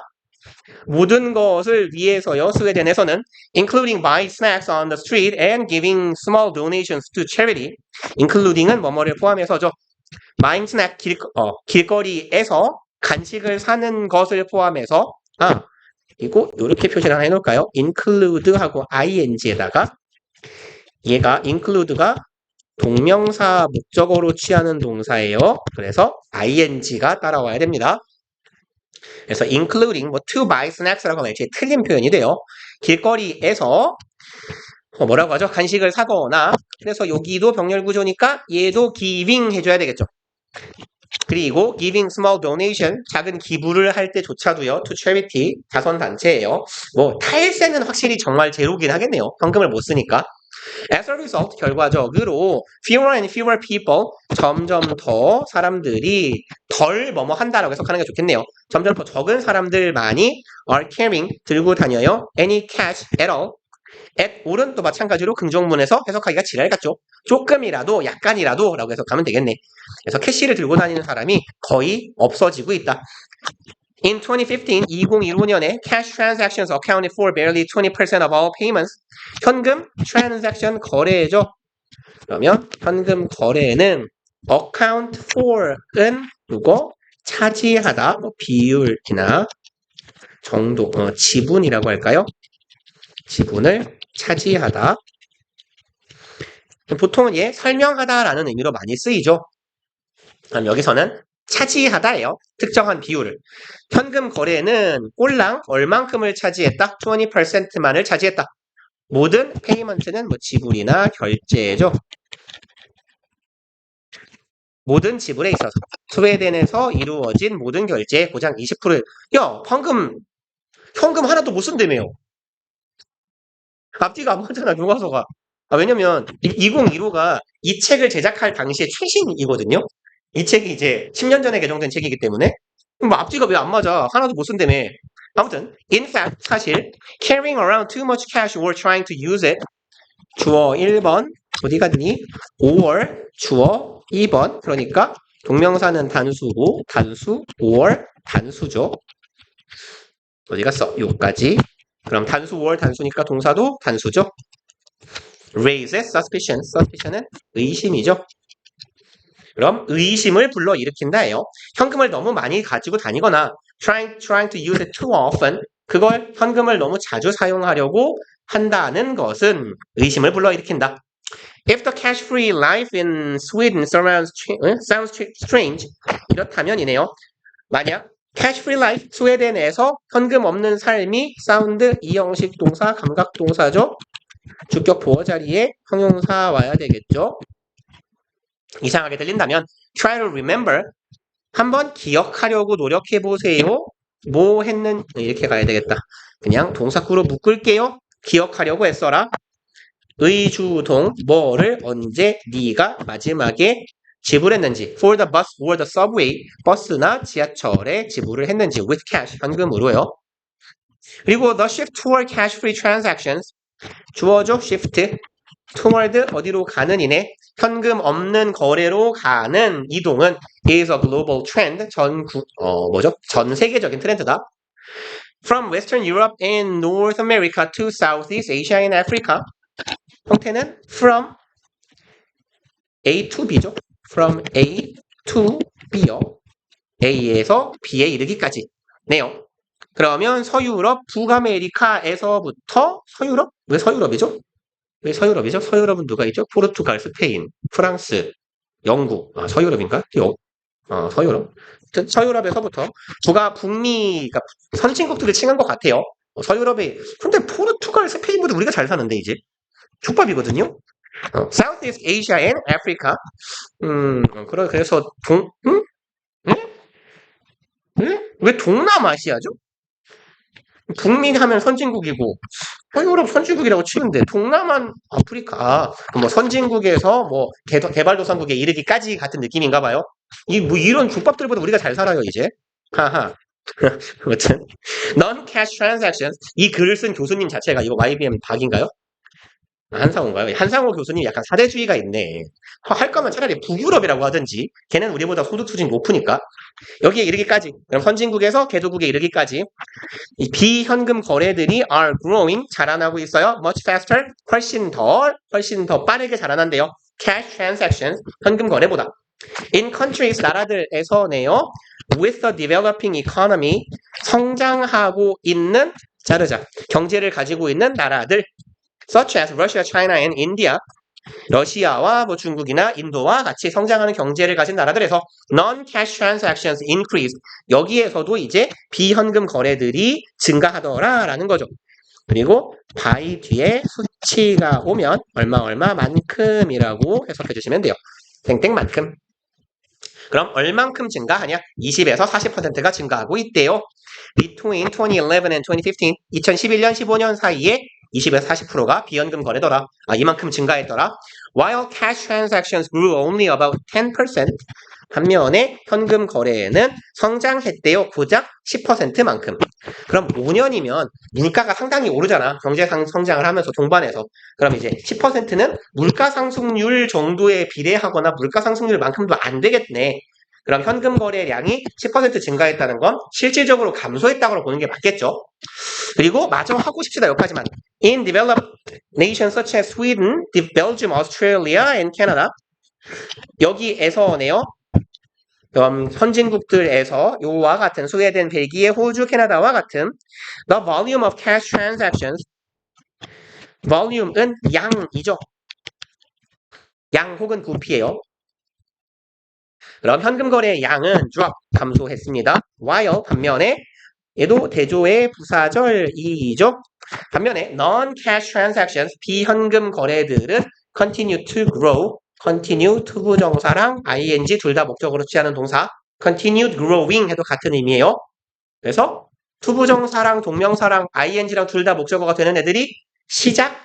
모든 것을 위해서요. 스웨덴에서는 including buying snacks on the street and giving small donations to charity. including은 뭐뭐를 포함해서죠. buying snack 길거리에서 간식을 사는 것을 포함해서 그리고 이렇게 표시를 하나 해놓을까요? include하고 ing에다가 얘가 include가 동명사 목적어로 취하는 동사예요. 그래서 ing가 따라와야 됩니다. 그래서 including to buy snacks라고 하면 이제 틀린 표현이 돼요. 길거리에서 뭐라고 하죠? 간식을 사거나. 그래서 여기도 병렬 구조니까 얘도 giving 해줘야 되겠죠. 그리고 giving small donation, 작은 기부를 할 때조차도요. to charity, 자선단체예요. 뭐 탈세는 확실히 정말 제로긴 하겠네요. 현금을 못 쓰니까. As a result, 결과적으로 fewer and fewer people, 점점 더 사람들이 덜 뭐뭐 한다라고 해석하는 게 좋겠네요. 점점 더 적은 사람들만이 are carrying, 들고 다녀요. any cash at all. at all은 또 마찬가지로 긍정문에서 해석하기가 지랄 같죠. 조금이라도, 약간이라도 라고 해석하면 되겠네. 그래서 캐시를 들고 다니는 사람이 거의 없어지고 있다. In 2015, 2015년에 cash transactions accounted for barely 20% of all payments. 현금 transaction 거래죠. 그러면 현금 거래는 account for은 누구? 차지하다, 비율이나 정도, 지분이라고 할까요? 지분을 차지하다. 보통은 설명하다라는 의미로 많이 쓰이죠. 그럼 여기서는 차지하다예요. 특정한 비율을. 현금 거래는 꼴랑 얼만큼을 차지했다? 20%만을 차지했다. 모든 페이먼트는 지불이나 결제죠. 모든 지불에 있어서 스웨덴에서 이루어진 모든 결제의 고장 20%. 야, 방금 현금 하나도 못 쓴다며요. 앞뒤가 안 맞잖아, 교과서가. 왜냐면 2015가 이 책을 제작할 당시에 최신이거든요. 이 책이 이제 10년 전에 개정된 책이기 때문에 뭐 앞뒤가 왜 안 맞아? 하나도 못 쓴다며. 아무튼 in fact 사실 carrying around too much cash or trying to use it. 주어 1번 어디 갔니? or 주어 2번. 그러니까 동명사는 단수고 단수 or 단수죠. 어디 갔어? 요까지. 그럼 단수 or 단수니까 동사도 단수죠. raises suspicion. suspicion은 의심이죠. 그럼 의심을 불러일으킨다예요. 현금을 너무 많이 가지고 다니거나 trying to use it too often. 그걸 현금을 너무 자주 사용하려고 한다는 것은 의심을 불러일으킨다. If the cash-free life in Sweden sounds strange. 이렇다면이네요. 만약 cash-free life 스웨덴에서 현금 없는 삶이 sound 이 형식 동사 감각 동사죠. 주격 보어 자리에 형용사 와야 되겠죠. 이상하게 들린다면 try to remember 한번 기억하려고 노력해 보세요. 뭐 했는 이렇게 가야 되겠다. 그냥 동사구로 묶을게요. 기억하려고 했어라. 의주동 뭐를 언제 네가 마지막에 지불했는지 for the bus or the subway 버스나 지하철에 지불을 했는지 with cash 현금으로요. 그리고 the shift toward cash free transactions 주어죠 shift toward 어디로 가는 이네 현금 없는 거래로 가는 이동은 is a global trend 전 세계적인 트렌드다. From Western Europe and North America to Southeast Asia and Africa 형태는 from A to B죠. From A to B요. A에서 B에 이르기까지. 네요. 그러면 서유럽, 북아메리카에서부터 서유럽? 왜 서유럽이죠? 왜 서유럽이죠? 서유럽은 누가 있죠? 포르투갈, 스페인, 프랑스, 영국. 아, 서유럽인가? 서유럽. 서유럽에서부터 북미가 선진국들을 칭한 것 같아요. 서유럽에 근데 포르투갈, 스페인보다 우리가 잘 사는데 이제 족밥이거든요. Southeast Asia and Africa. 그래서 응? 응? 응? 왜 동남아시아죠? 북미 하면 선진국이고 유럽 선진국이라고 치는데 동남아 아프리카 뭐 선진국에서 뭐 개발도상국에 이르기까지 같은 느낌인가 봐요. 이 뭐 이런 족밥들보다 우리가 잘 살아요 이제. 하하. 아무튼 non-cash transactions 이 글을 쓴 교수님 자체가 이거 YBM 박인가요? 한상호인가요? 한상호 교수님 약간 사대주의가 있네. 할 거면 차라리 북유럽이라고 하든지 걔는 우리보다 소득 수준이 높으니까 여기에 이르기까지 그럼 선진국에서 개도국에 이르기까지 이 비현금 거래들이 are growing 자라나고 있어요. much faster 훨씬 더 빠르게 자라난대요. cash transactions 현금 거래보다 in countries 나라들에서네요. with the developing economy 성장하고 있는 자르자 경제를 가지고 있는 나라들 such as Russia, China, and India 러시아와 뭐 중국이나 인도와 같이 성장하는 경제를 가진 나라들에서 non-cash transactions increase 여기에서도 이제 비현금 거래들이 증가하더라라는 거죠. 그리고 by 뒤에 수치가 오면 얼마만큼이라고 해석해 주시면 돼요. 땡땡만큼. 그럼 얼만큼 증가하냐? 20에서 40%가 증가하고 있대요. Between 2011 and 2015, 2011년, 15년 사이에 20에서 40%가 비현금 거래더라. 이만큼 증가했더라. While cash transactions grew only about 10%, 반면에 현금 거래는 성장했대요. 고작 10%만큼. 그럼 5년이면 물가가 상당히 오르잖아. 경제 성장을 하면서 동반해서. 그럼 이제 10%는 물가 상승률 정도에 비례하거나 물가 상승률만큼도 안 되겠네. 그럼 현금 거래량이 10% 증가했다는 건 실질적으로 감소했다고 보는 게 맞겠죠. 그리고 마저 하고 싶시다 여기까지만. In developed nations such as Sweden, Belgium, Australia, and Canada 여기에서네요. 선진국들에서 요와 같은 스웨덴, 벨기에, 호주, 캐나다와 같은 the volume of cash transactions volume은 양이죠. 양 혹은 부피예요. 그럼 현금 거래의 양은 drop 감소했습니다. while 반면에 얘도 대조의 부사절이죠. 반면에 non-cash transactions 비현금 거래들은 continue to grow continue 투부정사랑 ing 둘 다 목적으로 취하는 동사 continued growing 해도 같은 의미예요. 그래서 투부정사랑 동명사랑 ing랑 둘 다 목적어가 되는 애들이 시작,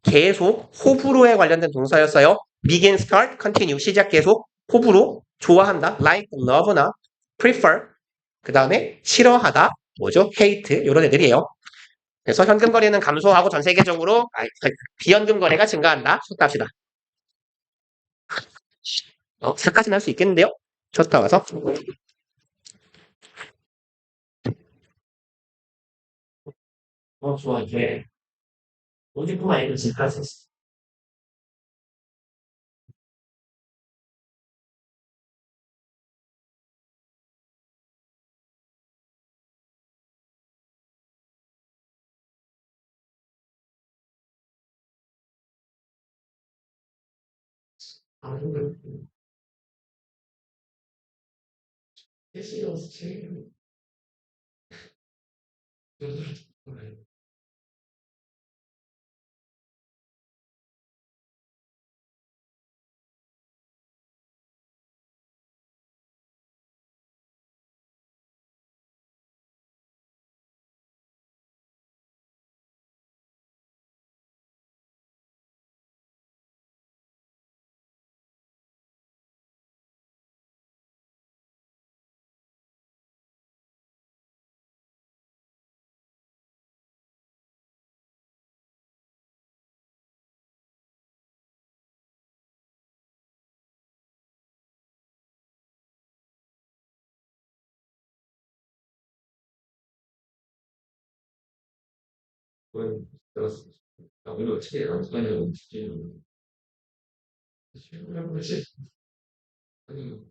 계속, 호불호에 관련된 동사였어요. begin, start, continue 시작, 계속, 호불호, 좋아한다, like, love나 prefer 그 다음에 싫어하다, 뭐죠? hate 이런 애들이에요. 그래서 현금 거래는 감소하고 전 세계적으로 비현금 거래가 증가한다. 숙답시다. 4까지는 할 수 있겠는데요? 쳤다 와서. 좋아. 이게 오직뿐만 아니라 진짜 할수 있어. 아, 근데 실시간으로 제일 그건 들었습니다. 우리가 어떻게 안전을 지키는 최고라고 하지? 아니,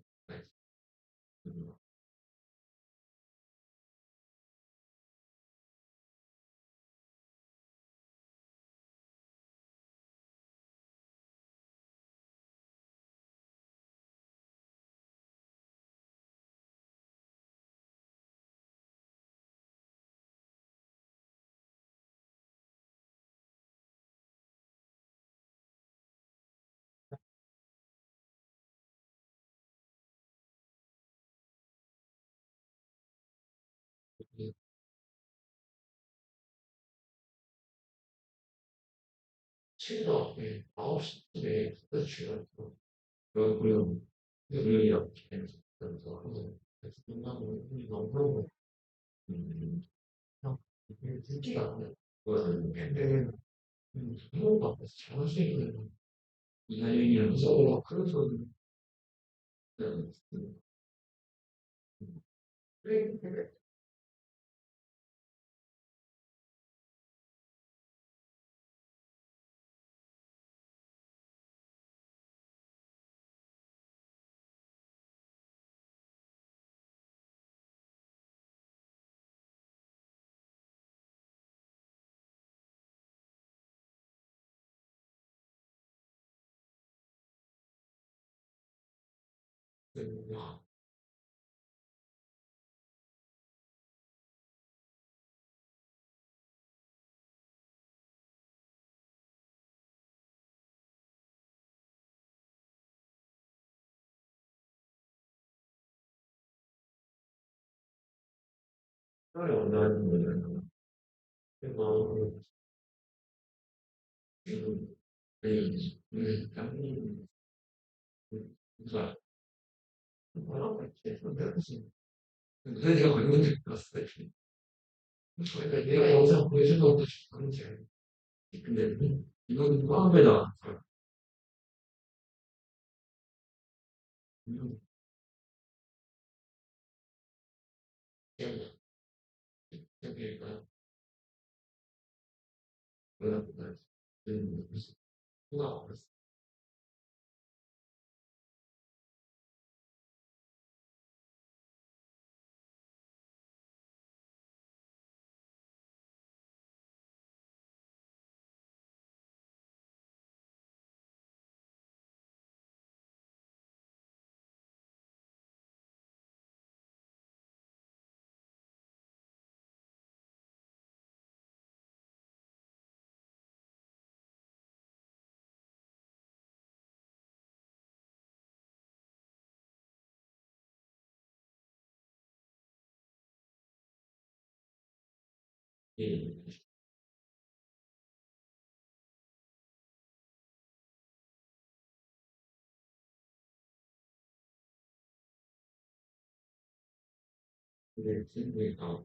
친구가 9시쯤에 취해가지고 그런 우리가 그래서 한번 끝나고 우리 너무 형 이게 듣기가 안 돼. 그거는 근데 한번도 앞에서 잘할 수 있는 이하연이라서 그래서 그냥 그래 야 딸이 원하는 거는 그거 당연히 누가 뭐라고 했지? 근데 내가 얼마나 봤어. 저희가 내가 영상 보여준다고 그런지 알고. 근데 이건 누가 한 거다. 이건 그러니까 뭐라고 무슨 누가 그랬어. 예. 근데 그러니까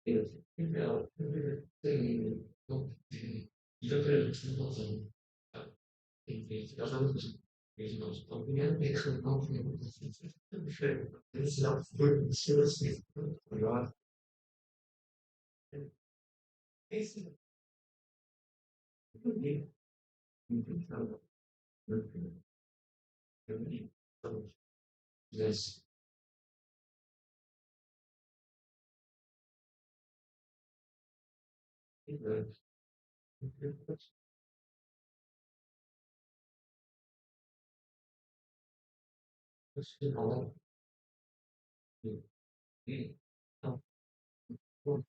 그러니까 굉장히 이렇게 주는 것은 이게 여자분들 요즘 그냥 내가 너무 그냥 그래서 그걸 싫을 수 있어. 우리가 페이스북 이게 사람 이렇게 여기 이제 혹시 나는 이 어, 어,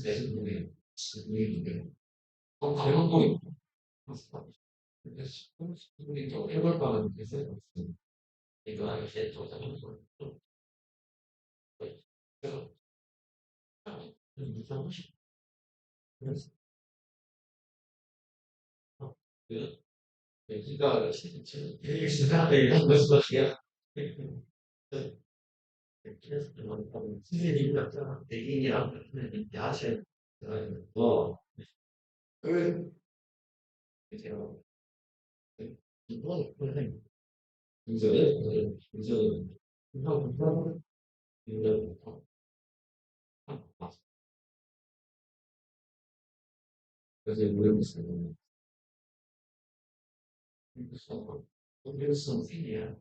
내 생각에 우리 대한민국이 근데 우리 또 해볼 바는 있어요. 이거 이제 또 다른 걸 또, 그래서 이상하고 싶어. 그래서 그 여기가 진짜 되게 시간이 한 것이야. 그래서 선생님이 같잖아. 대인이랑 야채 뭐 그 제가 이번 선생님 이제 하고 이제 그래서 모르겠어요. 그래서 선생님이야.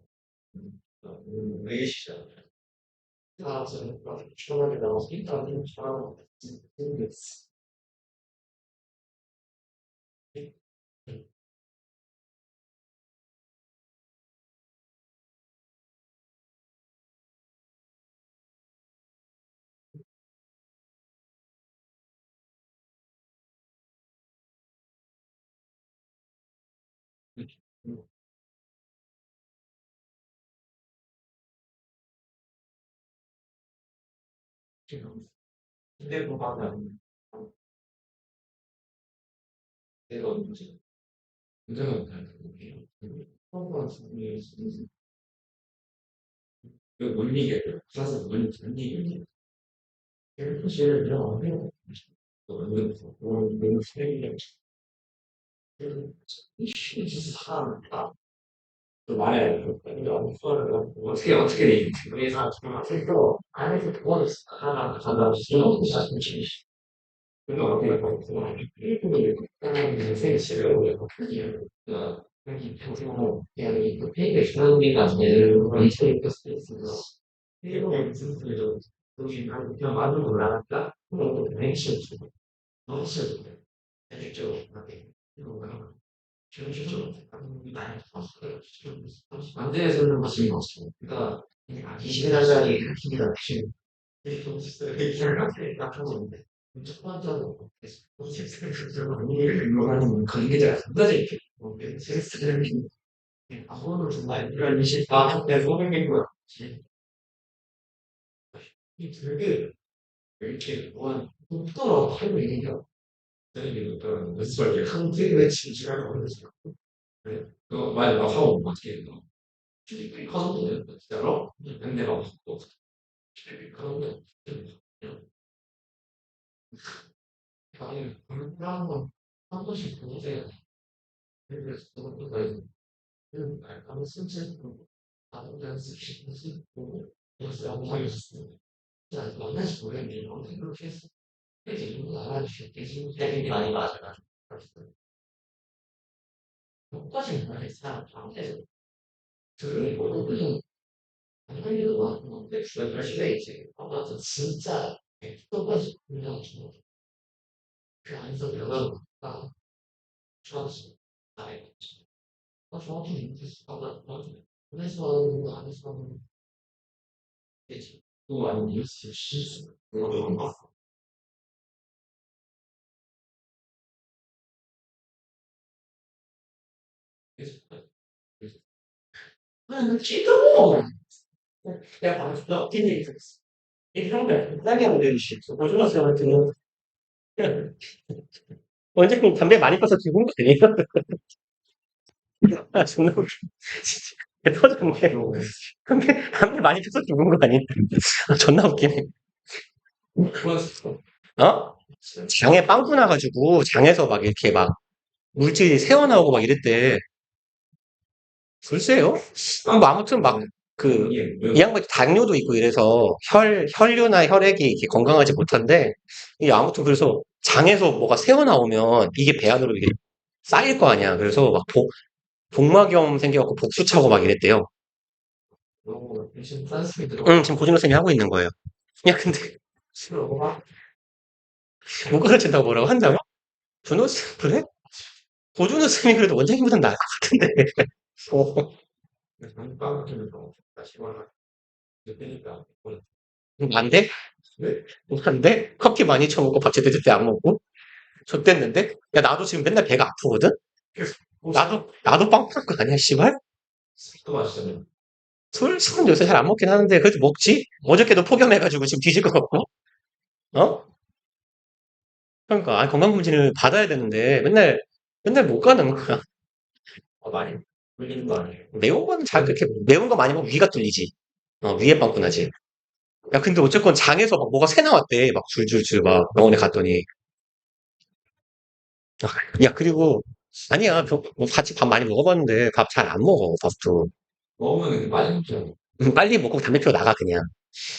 왜 시작? 아, 저는 처음에 나와서 일단은 잘하는 것 같은 근데 뭐 하면 내가 문제가 다르거든요. 처음 선생님이 못 이겨요. 사실 못 이겨요. 사실 내가 안 해요. 너무 세게 이슈가 또 말해요. 어떻게 돼? 그래서 또 안에서 도와줬어. 하나 가다 수영도 사실 그거 어떻게 봤어? 일본이 생시를 여기 평생으로 그냥 이 페이를 주는데가 아니라 이체를 수 있어서 일본의 무슨 소리도 우리 그냥 많은 걸 나갔다. 그것도 행실 주고 너무 싫어. 실제로 나게 이거가 실질적으로 많이 안대에서는 무슨 없어. 그러니까 20달러짜리 기기가 지금 같은 건데 첫 번째로 이거는 관계자가 끝까지 이렇게 스트레스를 아무도 정말 이런 일이 내 소명인 거야. 이 되게 이렇게 뭐한 속도로 하고 있는 거. 이게 어떤 연습할 때 한계의 진지하게 걸렸어. 그래. 그거 만약 막 하고 어떻게 해요? 하는 거 진짜로? 근데 막 그런 거 아니 그런 건한 번씩 보세요. 그래서 그것도 아니 실제 다른 데는 쓰시 보고 그래서 영상이 있었어요. 자 만나지 모르겠는데 영상 그렇게 했어. 이제 이거 알아주시고 대신 때문에 많이 맞아가지고 여기까지 말했어. 아무래도 들을 보는 아니면 엑스프레시에 이제 아마도 진짜 똑같이 그냥 그 안에서 내가 좋았어. 나의 정확히 인지수가 맞거든. 그래서 안에서는 되지. 또 아니면 뉴스 실수. 그래서 그냥 기도. 내가 방금 어떤 얘기 들었어. 이런 거 싸게 안 되는 시 고등학생 같은 경우 원장님 담배 많이 펴서 죽은 거 아니에요? 아, 존나 웃겨. 진짜 터졌네. 담배 많이 펴서 죽은 거 아니에요? 아, 존나 웃기네. 어? 장에 빵꾸 나가지고 장에서 막 이렇게 막 물질이 새어나오고 막 이랬대. 글쎄요. 뭐 아무튼 막 이 양반이 당뇨도 있고 이래서 혈류나 혈액이 이렇게 건강하지 못한데, 이게 아무튼 그래서 장에서 뭐가 새어나오면 이게 배 안으로 이게 쌓일 거 아니야. 그래서 막 복막염 생겨갖고 복수 차고 막 이랬대요. 응, 지금 고준호 쌤이 하고 있는 거예요. 야, 근데 못 가르친다고 뭐라고 한다고? 준호 쌤, 그래? 고준호 쌤이 그래도 원장님보단 나을 것 같은데. 어, 안 돼? 안 돼? 커피 많이 처먹고 밥 제때 제때 안 먹고? 좆됐는데? 야, 나도 지금 맨날 배가 아프거든? 나도 빵 먹을 거 아니야, 씨발? 술은 요새 잘 안 먹긴 하는데, 그래도 먹지? 어저께도 폭염해가지고 지금 뒤질 것 같고, 어? 그러니까, 건강검진을 받아야 되는데, 맨날 못 가는 거야. 매운 거는 잘 그렇게, 매운 거 많이 먹으면 위가 뚫리지. 위에 빵꾸나지. 야, 근데 어쨌건 장에서 막 뭐가 새 나왔대. 막 줄줄줄 막 병원에 갔더니. 야, 그리고, 아니야. 뭐 같이 밥 많이 먹어봤는데, 밥 잘 안 먹어, 밥도. 빨리 먹고 담배 피워 나가, 그냥.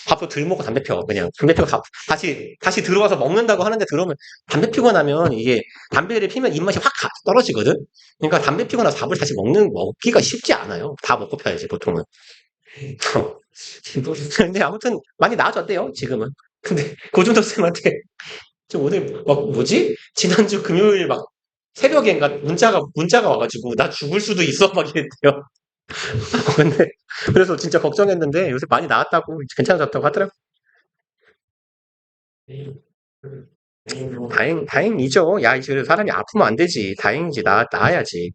밥도 덜 먹고 담배 피워, 그냥. 담배 피워 다시 들어와서 먹는다고 하는데 들어오면, 담배 피고 나면 이게, 담배를 피면 입맛이 확 떨어지거든? 그러니까 담배 피고 나서 밥을 다시 먹기가 쉽지 않아요. 다 먹고 펴야지, 보통은. 근데 아무튼 많이 나아졌대요, 지금은. 근데 고준호 쌤한테 저 오늘 막 뭐지? 지난주 금요일 막 새벽엔가 문자가 와가지고 나 죽을 수도 있어 막 이랬대요. 근데 그래서 진짜 걱정했는데 요새 많이 나았다고 괜찮아졌다고 하더라고. 다행이죠. 야, 이제 사람이 아프면 안 되지. 다행이지. 나아야지.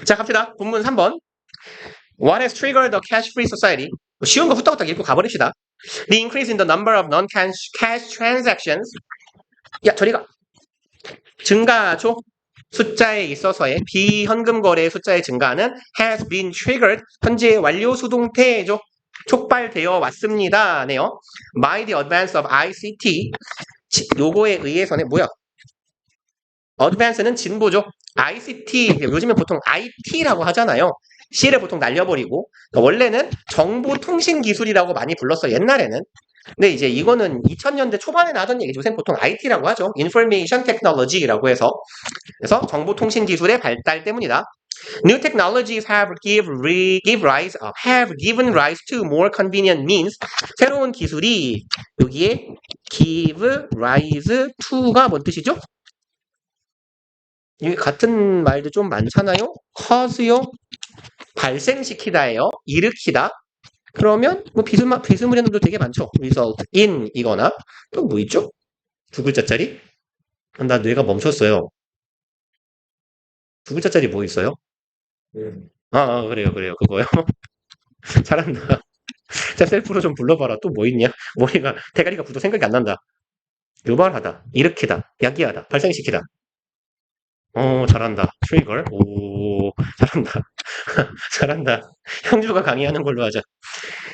자, 갑시다. 본문 3번. What has triggered the cash-free society? 쉬운 거 후딱후딱 읽고 가버립시다. The increase in the number of non-cash transactions. 야, 저리가. 증가죠. 숫자에 있어서의 비현금 거래의 숫자의 증가는 has been triggered. 현재 완료 수동태죠. 촉발되어 왔습니다. 네요. By the advance of ICT. 요거에 의해서는 뭐야? advance는 진보죠. ICT, 요즘에 보통 IT라고 하잖아요. C를 보통 날려버리고. 그러니까 원래는 정보통신기술이라고 많이 불렀어, 옛날에는. 근데 이제 이거는 2000년대 초반에 나왔던 얘기죠. 요새 보통 IT라고 하죠. Information Technology라고 해서. 그래서 정보통신기술의 발달 때문이다. New technologies have given rise to more convenient means. 새로운 기술이 여기에 give rise to가 뭔 뜻이죠? 이게 같은 말도 좀 많잖아요. cause요. 발생시키다예요. 일으키다. 그러면 뭐 비스무리한놈도 되게 많죠. result in 이거나 또 뭐 있죠? 두 글자짜리? 나 뇌가 멈췄어요. 두 글자짜리 뭐 있어요? 그래요. 그거요. 잘한다. 자, 셀프로 좀 불러봐라. 또 뭐 있냐? 대가리가 굳어 생각이 안 난다. 유발하다, 일으키다, 야기하다, 발생시키다. 잘한다. 트리거. 오, 잘한다. 잘한다. 형주가 강의하는 걸로 하자.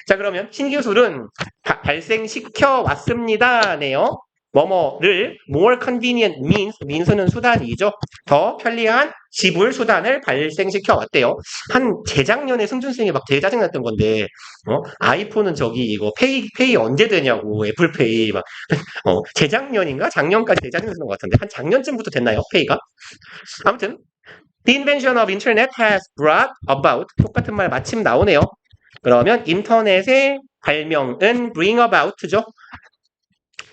자, 그러면 신기술은 발생시켜 왔습니다. 네요. 뭐뭐를 more convenient means는 수단이죠. 더 편리한 지불 수단을 발생시켜 왔대요. 한 재작년에 승준생이 막 되게 짜증났던 건데, 아이폰은 저기 이거 페이 언제 되냐고, 애플페이 막, 재작년인가? 작년까지 되게 짜증났던 것 같은데, 한 작년쯤부터 됐나요? 페이가? 아무튼, the invention of internet has brought about, 똑같은 말 마침 나오네요. 그러면 인터넷의 발명은 bring about죠.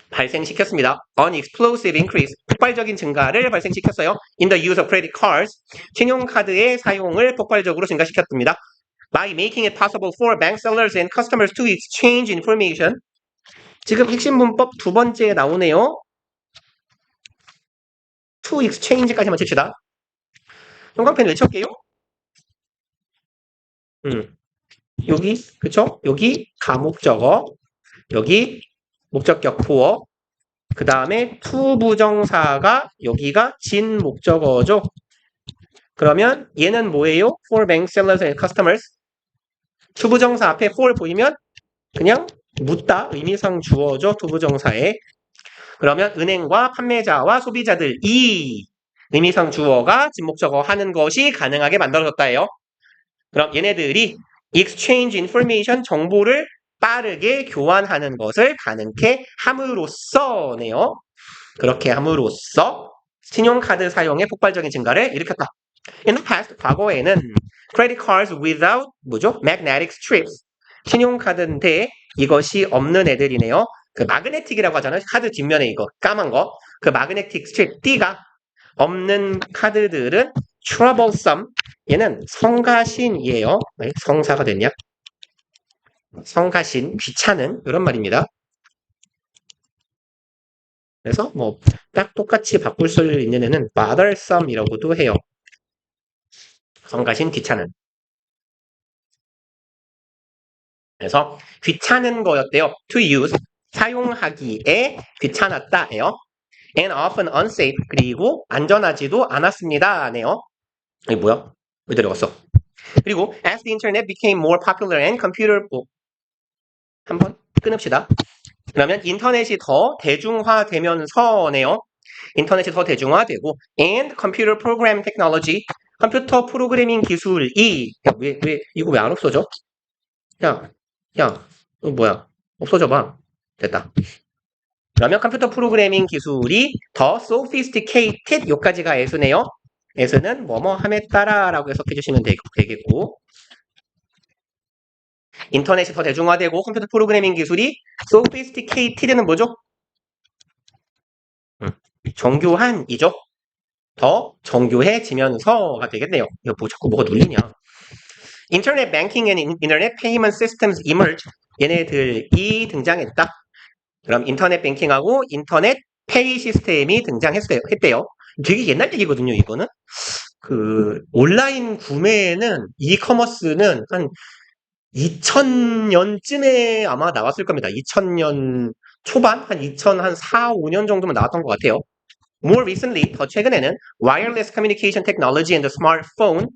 발생시켰습니다. An explosive increase, 폭발적인 증가를 발생시켰어요. In the use of credit cards, 신용카드의 사용을 폭발적으로 증가시켰습니다. By making it possible for bank sellers and customers to exchange information. 지금 핵심 문법 두 번째에 나오네요. To exchange까지만 칩시다. 형광펜 외쳐볼게요. 여기 그쵸? 여기 가목적어, 여기 목적격 보어, 그 다음에 to 부정사가 여기가 진 목적어죠. 그러면 얘는 뭐예요? For bank sellers and customers. to 부정사 앞에 for 보이면 그냥 묻다, 의미상 주어죠. to 부정사에. 그러면 은행과 판매자와 소비자들 이 의미상 주어가 진 목적어 하는 것이 가능하게 만들어졌다예요. 그럼 얘네들이 exchange information, 정보를 빠르게 교환하는 것을 가능케 함으로써네요. 그렇게 함으로써 신용카드 사용의 폭발적인 증가를 일으켰다. In the past, 과거에는 credit cards without 뭐죠? magnetic strips. 신용카드인데 이것이 없는 애들이네요. 그 마그네틱이라고 하잖아요. 카드 뒷면에 이거 까만 거. 그 마그네틱 스트립 띠가 없는 카드들은 troublesome. 얘는 성가신이에요. 네, 성사가 됐냐? 성가신, 귀찮은 이런 말입니다. 그래서 뭐 딱 똑같이 바꿀 수 있는 애는 bothersome이라고도 해요. 성가신, 귀찮은. 그래서 귀찮은 거였대요. To use, 사용하기에 귀찮았다예요. And often unsafe, 그리고 안전하지도 않았습니다네요. 이게 뭐야? 왜 데려갔어? 그리고 as the internet became more popular and computer, 한번 끊읍시다. 그러면 인터넷이 더 대중화되면서네요. 인터넷이 더 대중화되고 and computer program technology, 컴퓨터 프로그래밍 기술이 이거 왜 안 없어져? 야, 이거 뭐야? 없어져봐. 됐다. 그러면 컴퓨터 프로그래밍 기술이 더 sophisticated, 요까지가 as네요. as는 뭐뭐 함에 따라라고 해석해 주시면 되겠고, 인터넷이 더 대중화되고 컴퓨터 프로그래밍 기술이 sophisticated는 뭐죠? 정교한이죠. 더 정교해지면서가 되겠네요. 이거 뭐 자꾸 뭐가 눌리냐? 인터넷 뱅킹 and 인터넷 페이먼트 시스템스 emerged. 얘네들이 등장했다. 그럼 인터넷 뱅킹하고 인터넷 페이 시스템이 등장했대요. 되게 옛날 얘기거든요, 이거는. 그 온라인 구매는 이커머스는 한 2000년쯤에 아마 나왔을 겁니다. 2000년 초반? 한 2004, 5년 정도면 나왔던 것 같아요. More recently, 더 최근에는 wireless communication technology and the smartphone,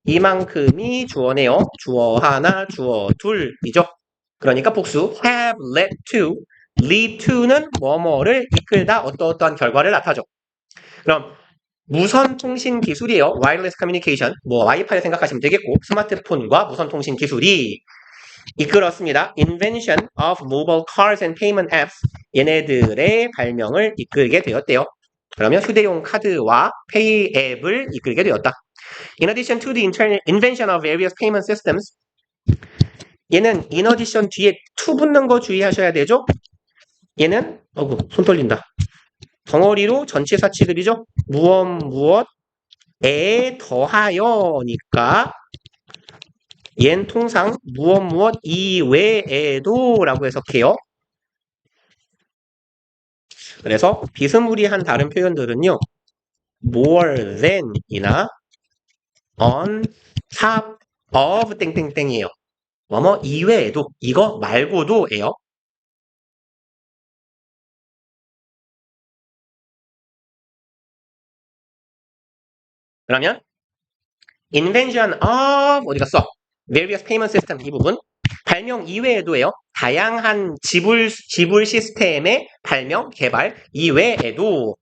이만큼이 주어네요. 주어 하나, 주어 둘이죠. 그러니까 복수 have led to, lead to는 뭐뭐를 이끌다, 어떠어떠한 결과를 나타죠. 그럼 무선 통신 기술이에요. wireless communication, 뭐 와이파이 생각하시면 되겠고, 스마트폰과 무선 통신 기술이 이끌었습니다. invention of mobile cards and payment apps, 얘네들의 발명을 이끌게 되었대요. 그러면 휴대용 카드와 페이 앱을 이끌게 되었다. In addition to the invention of various payment systems, 얘는 in addition 뒤에 to 붙는 거 주의하셔야 되죠. 얘는 손 떨린다. 덩어리로 전치사 취급이죠. 무엇에 더하여니까 얘는 통상 무엇 이외에도 라고 해석해요. 그래서 비스무리한 다른 표현들은요. more than 이나 on top of 땡땡땡이에요. 뭐뭐 이외에도, 이거 말고도예요. 그러면 invention of 어디 갔어? various payment system 이 부분 발명 이외에도예요. 다양한 지불 시스템의 발명 개발 이외에도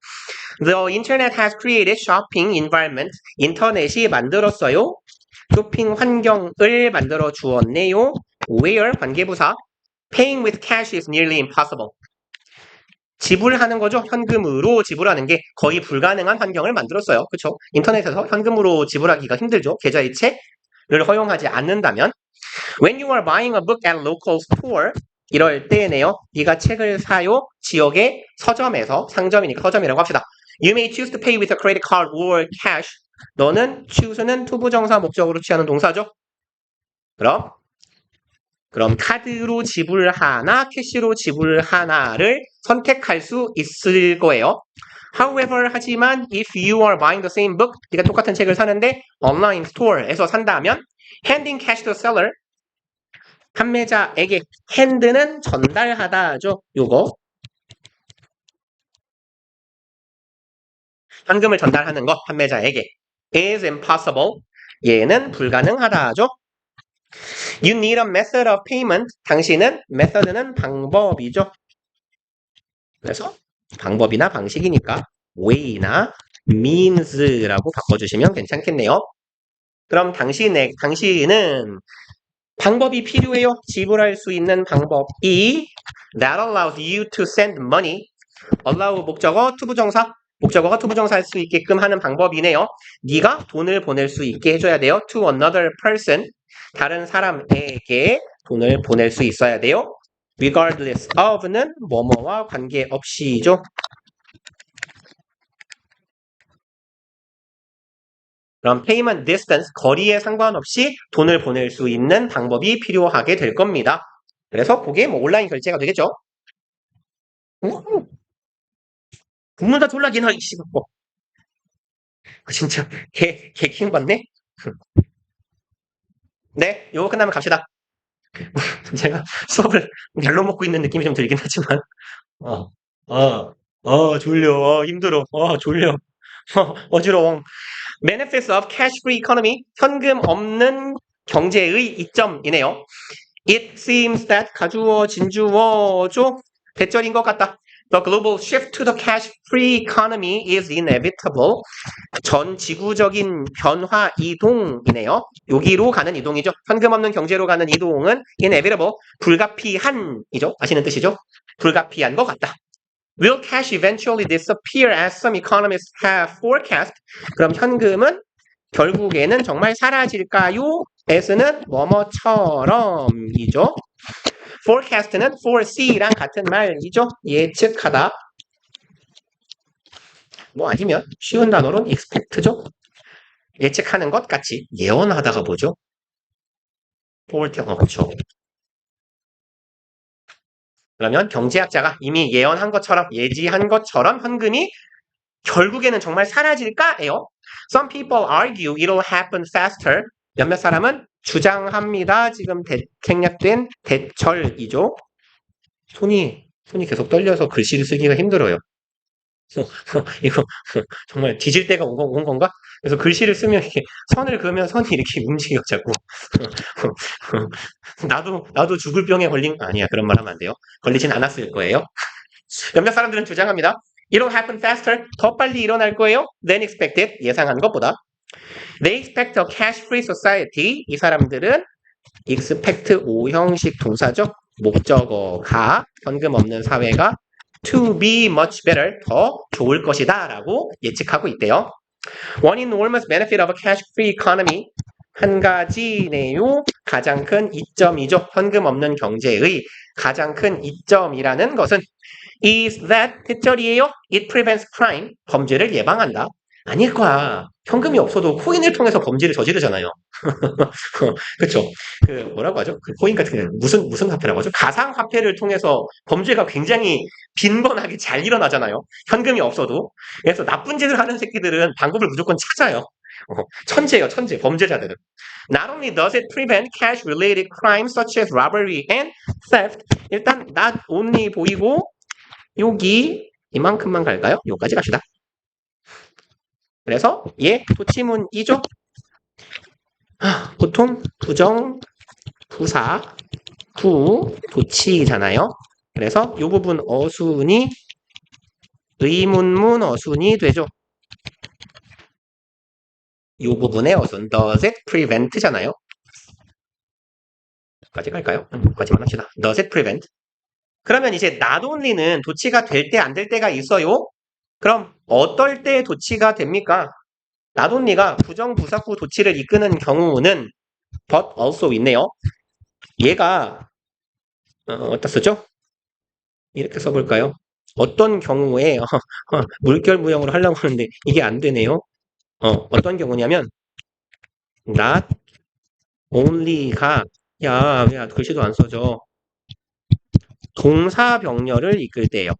the internet has created shopping environment, 인터넷이 만들었어요. 쇼핑 환경을 만들어 주었네요. where 관계부사 paying with cash is nearly impossible. 지불하는 거죠. 현금으로 지불하는 게 거의 불가능한 환경을 만들었어요. 그렇죠? 인터넷에서 현금으로 지불하기가 힘들죠. 계좌이체를 허용하지 않는다면 When you are buying a book at local store, 이럴 때네요. 네가 책을 사요. 지역의 서점에서, 상점이니까 서점이라고 합시다. You may choose to pay with a credit card or cash. 너는 choose는 투부정사 목적으로 취하는 동사죠. 그럼 카드로 지불하나 캐시로 지불하나를 선택할 수 있을 거예요. However, 하지만 if you are buying the same book, 네가 똑같은 책을 사는데 online store에서 산다면 handing cash to the seller, 판매자에게 hand는 전달하다죠. 요거 현금을 전달하는 것 판매자에게 is impossible. 얘는 불가능하다죠. You need a method of payment. 당신은 method는 방법이죠. 그래서 방법이나 방식이니까 way나 means라고 바꿔주시면 괜찮겠네요. 그럼 당신은 방법이 필요해요. 지불할 수 있는 방법이 that allows you to send money. allow 목적어 투부정사. 목적어가 투부정사 할 수 있게끔 하는 방법이네요. 네가 돈을 보낼 수 있게 해줘야 돼요. to another person. 다른 사람에게 돈을 보낼 수 있어야 돼요. regardless of는 뭐뭐와 관계없이죠. 그럼 payment distance, 거리에 상관없이 돈을 보낼 수 있는 방법이 필요하게 될 겁니다. 그래서 그게 뭐 온라인 결제가 되겠죠. 국물 다 졸라긴 하기 싫고. 진짜 킹 받네. 네, 요거 끝나면 갑시다. 제가 수업을 날로 먹고 있는 느낌이 좀 들긴 하지만 어, 졸려. 힘들어. 졸려. 어지러워. Benefits of cash-free economy. 현금 없는 경제의 이점이네요. It seems that 가주어, 진주어죠. 대절인 것 같다. The global shift to the cash-free economy is inevitable. 전 지구적인 변화 이동이네요. 여기로 가는 이동이죠. 현금 없는 경제로 가는 이동은 inevitable. 불가피한이죠. 아시는 뜻이죠. 불가피한 것 같다. Will cash eventually disappear as some economists have forecast? 그럼 현금은 결국에는 정말 사라질까요? S는 뭐뭐처럼이죠. forecast는 foresee랑 같은 말이죠. 예측하다. 뭐 아니면 쉬운 단어로는 expect죠. 예측하는 것 같이 예언하다가 뭐죠? foretell, 그렇죠. 그러면 경제학자가 이미 예언한 것처럼 예지한 것처럼 현금이 결국에는 정말 사라질까예요. Some people argue it'll happen faster. 몇몇 사람은 주장합니다. 지금 생략된 대철이죠. 손이 계속 떨려서 글씨를 쓰기가 힘들어요. 이거 정말 뒤질 때가 온 건가? 그래서 글씨를 쓰면 이렇게 선을 그으면 선이 이렇게 움직여 자꾸. 나도 죽을 병에 아니야, 그런 말 하면 안 돼요. 걸리진 않았을 거예요. 몇몇 사람들은 주장합니다. It'll happen faster. 더 빨리 일어날 거예요. Than expected. 예상한 것보다. They expect a cash-free society. 이 사람들은 expect 5형식 동사죠. 목적어가 현금 없는 사회가 to be much better. 더 좋을 것이다 라고 예측하고 있대요. One enormous benefit of a cash-free economy. 한 가지네요. 가장 큰 이점이죠. 현금 없는 경제의 가장 큰 이점이라는 것은 is that 대절이에요. It prevents crime. 범죄를 예방한다. 아닐 거야. 현금이 없어도 코인을 통해서 범죄를 저지르잖아요. 그렇죠. 그 뭐라고 하죠? 그 코인 같은 게 무슨 화폐라고 하죠? 가상화폐를 통해서 범죄가 굉장히 빈번하게 잘 일어나잖아요. 현금이 없어도. 그래서 나쁜 짓을 하는 새끼들은 방법을 무조건 찾아요. 천재예요, 천재. 범죄자들은. Not only does it prevent cash-related crimes such as robbery and theft. 일단 not only 보이고 여기 이만큼만 갈까요? 여기까지 갑시다. 그래서 도치문이죠. 보통 부정, 부사, 도치잖아요. 그래서 이 부분 어순이 의문문 어순이 되죠. 이 부분의 어순 does it prevent잖아요. 여기까지 갈까요? 여기까지만 합시다. does it prevent. 그러면 이제 not only는 도치가 될 때 안 될 때가 있어요. 그럼 어떨 때 도치가 됩니까? not only가 부정부사구 도치를 이끄는 경우는 but also 있네요. 얘가 어디다 쓰죠? 이렇게 써볼까요? 어떤 경우에 물결무형으로 하려고 하는데 이게 안 되네요. 어떤 경우냐면 not only가 왜 글씨도 안 써져? 동사 병렬을 이끌 때예요.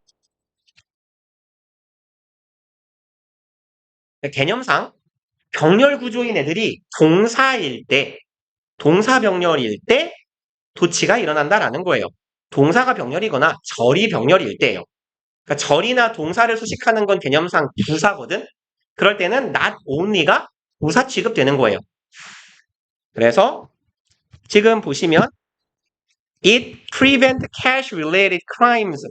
개념상 병렬 구조인 애들이 동사일 때, 동사 병렬일 때 도치가 일어난다라는 거예요. 동사가 병렬이거나 절이 병렬일 때예요. 그러니까 절이나 동사를 수식하는 건 개념상 부사거든. 그럴 때는 not only가 부사 취급되는 거예요. 그래서 지금 보시면 it prevent cash-related crimes,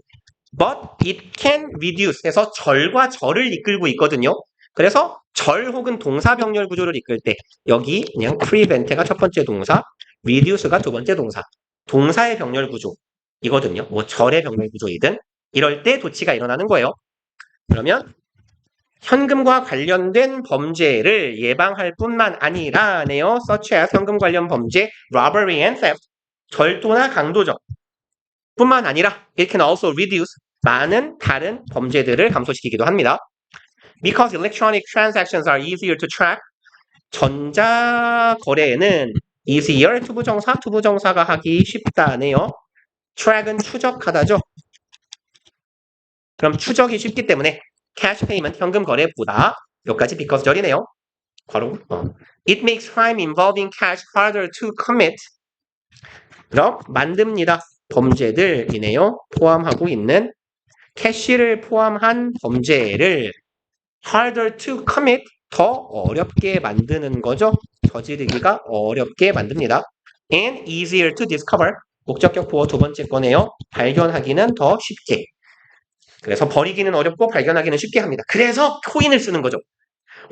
but it can reduce 해서 절과 절을 이끌고 있거든요. 그래서 절 혹은 동사 병렬 구조를 이끌 때 여기 그냥 prevent가 첫 번째 동사, reduce가 두 번째 동사. 동사의 병렬 구조 이거든요. 뭐 절의 병렬 구조이든 이럴 때 도치가 일어나는 거예요. 그러면 현금과 관련된 범죄를 예방할 뿐만 아니라네요. such as 현금 관련 범죄, robbery and theft, 절도나 강도적 뿐만 아니라 it can also reduce 많은 다른 범죄들을 감소시키기도 합니다. Because electronic transactions are easier to track, 전자 거래에는 easier 투부정사가 하기 쉽다네요. track은 추적하다죠. 그럼 추적이 쉽기 때문에 cash payment 현금 거래보다 여기까지 because 절이네요. 바로 it makes crime involving cash harder to commit. 그럼 만듭니다. 범죄들이네요. 포함하고 있는 캐시를 포함한 범죄를 harder to commit 더 어렵게 만드는 거죠. 저지르기가 어렵게 만듭니다. and easier to discover 목적격 보어 두 번째 거네요. 발견하기는 더 쉽게. 그래서 버리기는 어렵고 발견하기는 쉽게 합니다. 그래서 코인을 쓰는 거죠.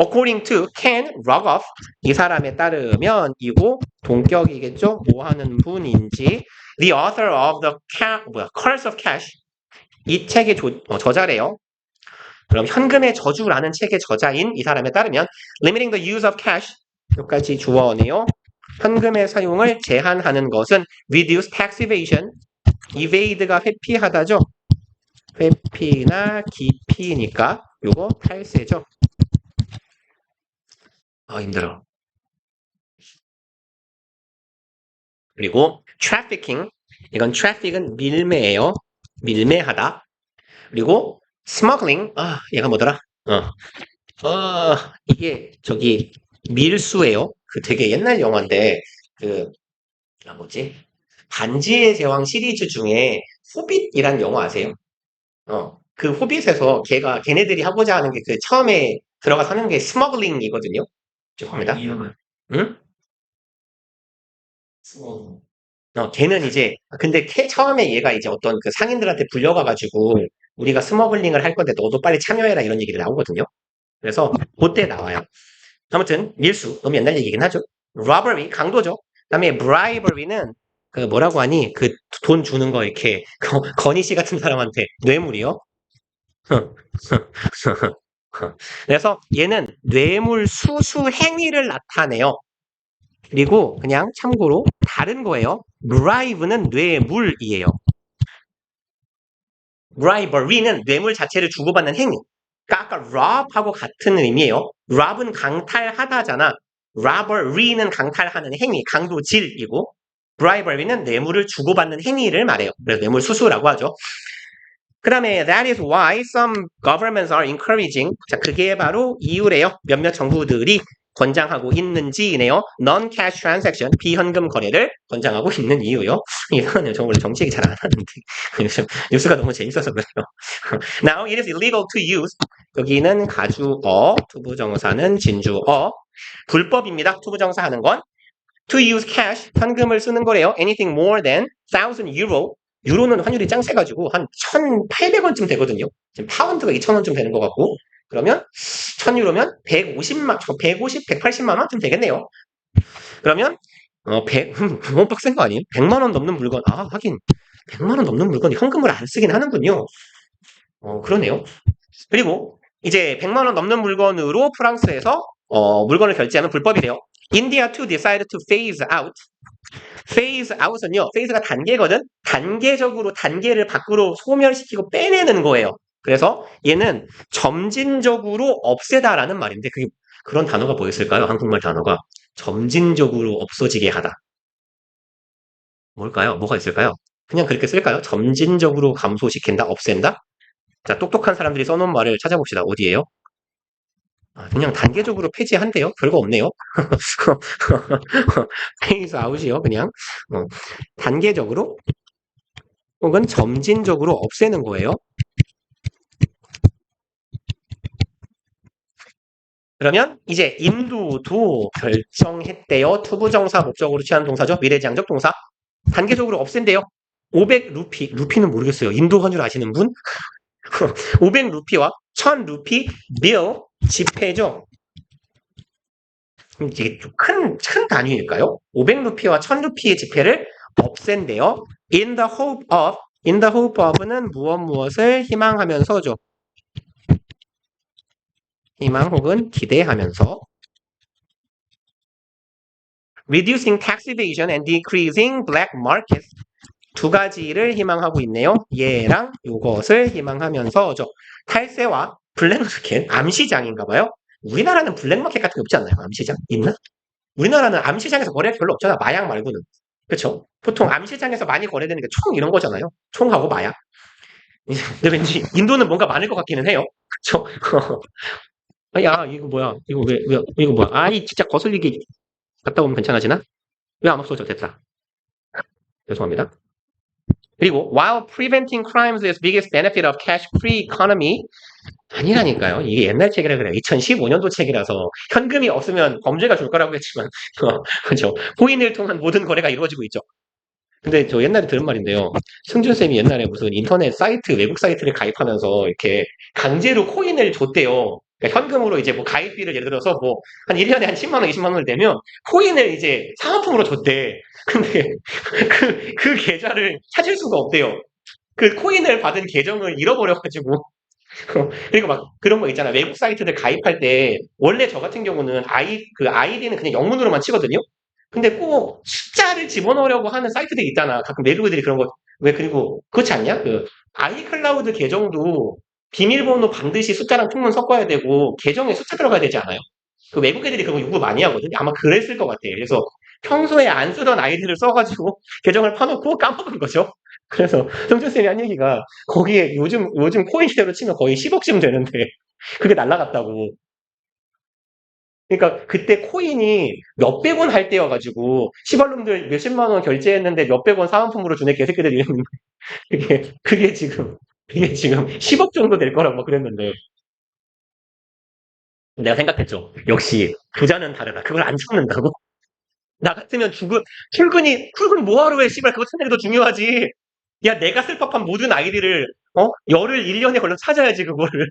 According to Ken Rogoff 이 사람에 따르면 이고 동격이겠죠. 뭐 하는 분인지 The author of the Curse of Cash 이 책의 저자래요. 그럼 현금의 저주라는 책의 저자인 이 사람에 따르면 Limiting the use of cash 여기까지 주어네요. 현금의 사용을 제한하는 것은 reduce tax evasion evade가 회피하다죠. 회피나 기피니까 요거 탈세죠. 힘들어. 그리고 trafficking 이건 traffic은 밀매예요. 밀매하다. 그리고 smuggling 얘가 뭐더라? 이게 저기 밀수예요. 그 되게 옛날 영화인데 뭐지? 반지의 제왕 시리즈 중에 호빗이란 영화 아세요? 그 호빗에서 걔네들이 하고자 하는 게 그 처음에 들어가서 하는 게 스머글링이거든요. 죄송합니다. 응? 걔는 이제 근데 처음에 얘가 이제 어떤 그 상인들한테 불려가가지고 우리가 스머글링을 할 건데 너도 빨리 참여해라 이런 얘기를 나오거든요. 그래서 그때 나와요. 아무튼 밀수 너무 옛날 얘기긴 하죠. robbery 강도죠. 그다음에 bribery는 그 뭐라고 하니 그 돈 주는 거 이렇게 건희 씨 같은 사람한테 뇌물이요. 그래서 얘는 뇌물 수수 행위를 나타내요. 그리고 그냥 참고로 다른 거예요. bribe는 뇌물이에요. bribery는 뇌물 자체를 주고받는 행위. 그러니까 아까 rob하고 같은 의미예요. rob은 강탈하다잖아. robbery는 강탈하는 행위, 강도질이고 bribery는 뇌물을 주고받는 행위를 말해요. 그래서 뇌물 수수라고 하죠. 그 다음에 that is why some governments are encouraging. 자, 그게 바로 이유래요. 몇몇 정부들이 권장하고 있는지네요. non-cash transaction, 비현금 거래를 권장하고 있는 이유요. 이상하네요. 저 원래 정치 얘기 잘 안 하는데 요즘 뉴스가 너무 재밌어서 그래요. Now it is illegal to use. 여기는 가주어, 투부정사는 진주어. 불법입니다. 투부정사 하는 건. To use cash, 현금을 쓰는 거래요. Anything more than 1,000 euro. 유로는 환율이 짱 세가지고 한 1,800원쯤 되거든요. 지금 파운드가 2,000원쯤 되는 것 같고. 그러면 1,000유로면 180만 원쯤 되겠네요. 그러면 100, 너무 빡센 거 아니에요? 100만 원 넘는 물건, 하긴 100만 원 넘는 물건이 현금을 안 쓰긴 하는군요. 그러네요. 그리고 이제 100만 원 넘는 물건으로 프랑스에서 물건을 결제하면 불법이래요. India to decide to phase out. phase out은요, phase가 단계거든? 단계적으로 단계를 밖으로 소멸시키고 빼내는 거예요. 그래서 얘는 점진적으로 없애다라는 말인데, 그런 단어가 뭐 있을까요? 한국말 단어가. 점진적으로 없어지게 하다. 뭘까요? 뭐가 있을까요? 그냥 그렇게 쓸까요? 점진적으로 감소시킨다? 없앤다? 자, 똑똑한 사람들이 써놓은 말을 찾아봅시다. 어디에요? 그냥 단계적으로 폐지한대요. 별거 없네요. 페이스 아웃이요. 그냥 단계적으로 혹은 점진적으로 없애는 거예요. 그러면 이제 인도도 결정했대요. 투부정사 목적으로 취한 동사죠. 미래지향적 동사. 단계적으로 없앤대요. 500루피. 루피는 모르겠어요. 인도 환율 아시는 분? 500루피와 1000루피 빌 지폐죠. 이게 좀 큰 단위일까요? 500루피와 1000루피의 지폐를 없앤대요. In the hope of는 무엇을 희망하면서죠. 희망 혹은 기대하면서. Reducing tax evasion and decreasing black markets. 두 가지를 희망하고 있네요. 얘랑 요것을 희망하면서죠. 탈세와 블랙마켓, 암시장인가 봐요. 우리나라는 블랙마켓 같은 게 없지 않나요? 암시장? 있나? 우리나라는 암시장에서 거래가 별로 없잖아. 마약 말고는. 그렇죠? 보통 암시장에서 많이 거래되는 게 총 이런 거잖아요. 총하고 마약. 근데 왠지 인도는 뭔가 많을 것 같기는 해요. 그쵸? 야, 이거 뭐야? 이거 뭐야? 아이, 진짜 거슬리게 갔다 오면 괜찮아지나? 왜 안 없어져? 됐다. 죄송합니다. 그리고 while preventing crimes is biggest benefit of cash-free economy 아니라니까요. 이게 옛날 책이라 그래요. 2015년도 책이라서 현금이 없으면 범죄가 줄 거라고 했지만 그렇죠. 코인을 통한 모든 거래가 이루어지고 있죠. 근데 저 옛날에 들은 말인데요. 승준 쌤이 옛날에 무슨 인터넷 사이트 외국 사이트를 가입하면서 이렇게 강제로 코인을 줬대요. 그러니까 현금으로 이제 뭐 가입비를 예를 들어서 뭐 한 1년에 한 10만 원, 20만 원을 내면 코인을 이제 사은품으로 줬대. 근데 그 계좌를 찾을 수가 없대요. 그 코인을 받은 계정을 잃어버려가지고 그리고 막 그런 거 있잖아. 외국 사이트들 가입할 때 원래 저 같은 경우는 그 아이디는 그냥 영문으로만 치거든요. 근데 꼭 숫자를 집어넣으려고 하는 사이트들이 있잖아. 가끔 외국인들이 그런 거 왜 그리고 그렇지 않냐? 그 아이클라우드 계정도 비밀번호 반드시 숫자랑 통문 섞어야 되고 계정에 숫자 들어가야 되지 않아요? 그 외국 애들이 그런 거 요구 많이 하거든. 아마 그랬을 것 같아. 그래서 평소에 안 쓰던 아이디를 써가지고 계정을 파놓고 까먹은 거죠. 그래서 성준쌤이 한 얘기가 거기에 요즘 코인 시대로 치면 거의 10억쯤 되는데 그게 날라갔다고. 그러니까 그때 코인이 몇백 원 할 때여가지고 시발놈들 몇십만 원 결제했는데 몇백 원 사은품으로 주네 개새끼들이 이랬는데 그게 지금 10억 정도 될 거라고 막 그랬는데 내가 생각했죠. 역시 부자는 다르다. 그걸 안 참는다고? 나 같으면 출근 뭐하러 해? 씨발 그거 찾는 게 더 중요하지. 야 내가 쓸 법한 모든 아이디를 열흘 1년에 걸려 찾아야지 그거를.